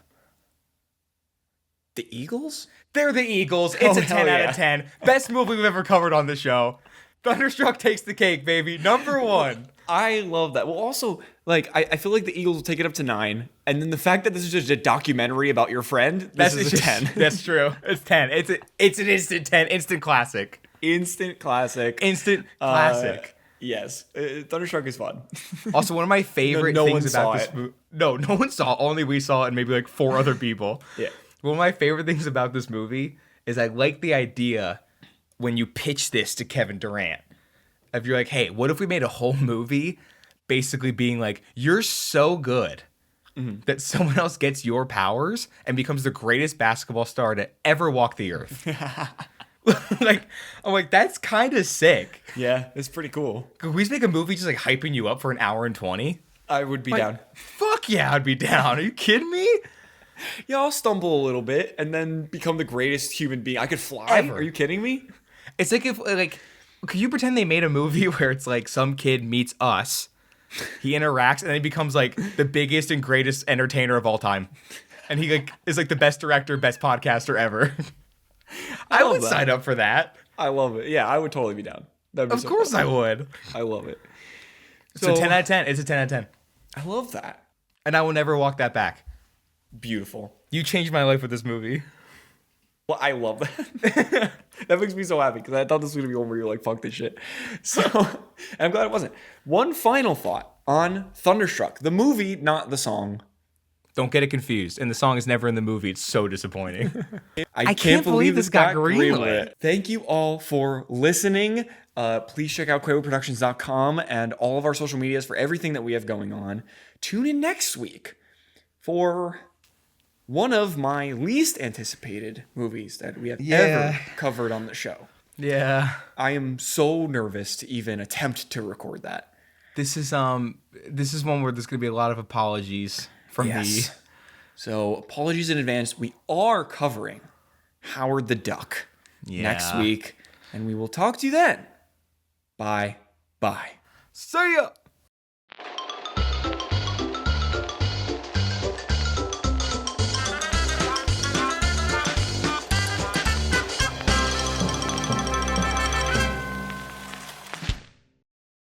The Eagles? They're the Eagles. It's a 10 out of 10. Best movie we've ever covered on the show. Thunderstruck takes the cake, baby. Number 1. I love that. Well, also, like, I feel like the Eagles will take it up to 9. And then the fact that this is just a documentary about your friend, this is a 10. That's true. It's 10. It's an instant 10. Instant classic. Instant classic. Yes. Thunderstruck is fun. Also, one of my favorite things about this movie. No one saw it. Only we saw it and maybe like 4 other people. Yeah. One of my favorite things about this movie is I like the idea when you pitch this to Kevin Durant. If you're like, hey, what if we made a whole movie basically being like, you're so good that someone else gets your powers and becomes the greatest basketball star to ever walk the earth. Like, I'm like, that's kind of sick. Yeah, it's pretty cool. Could we just make a movie just like hyping you up for an hour and 20? I would be Like, down. Fuck yeah, I'd be down. Are you kidding me? Yeah, I'll stumble a little bit and then become the greatest human being. I could fly. Ever. Are you kidding me? It's like if like, could you pretend they made a movie where it's like some kid meets us, he interacts, and then he becomes like the biggest and greatest entertainer of all time, and he like is like the best director, best podcaster ever. I love would that. sign up for that. I love it. Yeah, I would totally be down. That'd be Of so course fun. I would. I love it. It's a 10 out of 10. It's a 10 out of 10. I love that. And I will never walk that back. Beautiful. You changed my life with this movie. Well, I love that. That makes me so happy because I thought this was going to be one where you're like, fuck this shit. So, and I'm glad it wasn't. One final thought on Thunderstruck. The movie, not the song. Don't get it confused. And the song is never in the movie. It's so disappointing. I can't believe this got greenlit. Thank you all for listening. Please check out quaywoodproductions.com and all of our social medias for everything that we have going on. Tune in next week for one of my least anticipated movies that we have ever covered on the show. Yeah. I am so nervous to even attempt to record that. This is one where there's going to be a lot of apologies from me. So apologies in advance. We are covering Howard the Duck next week, and we will talk to you then. Bye. Bye. See ya.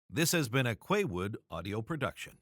This has been a Quaywood audio production.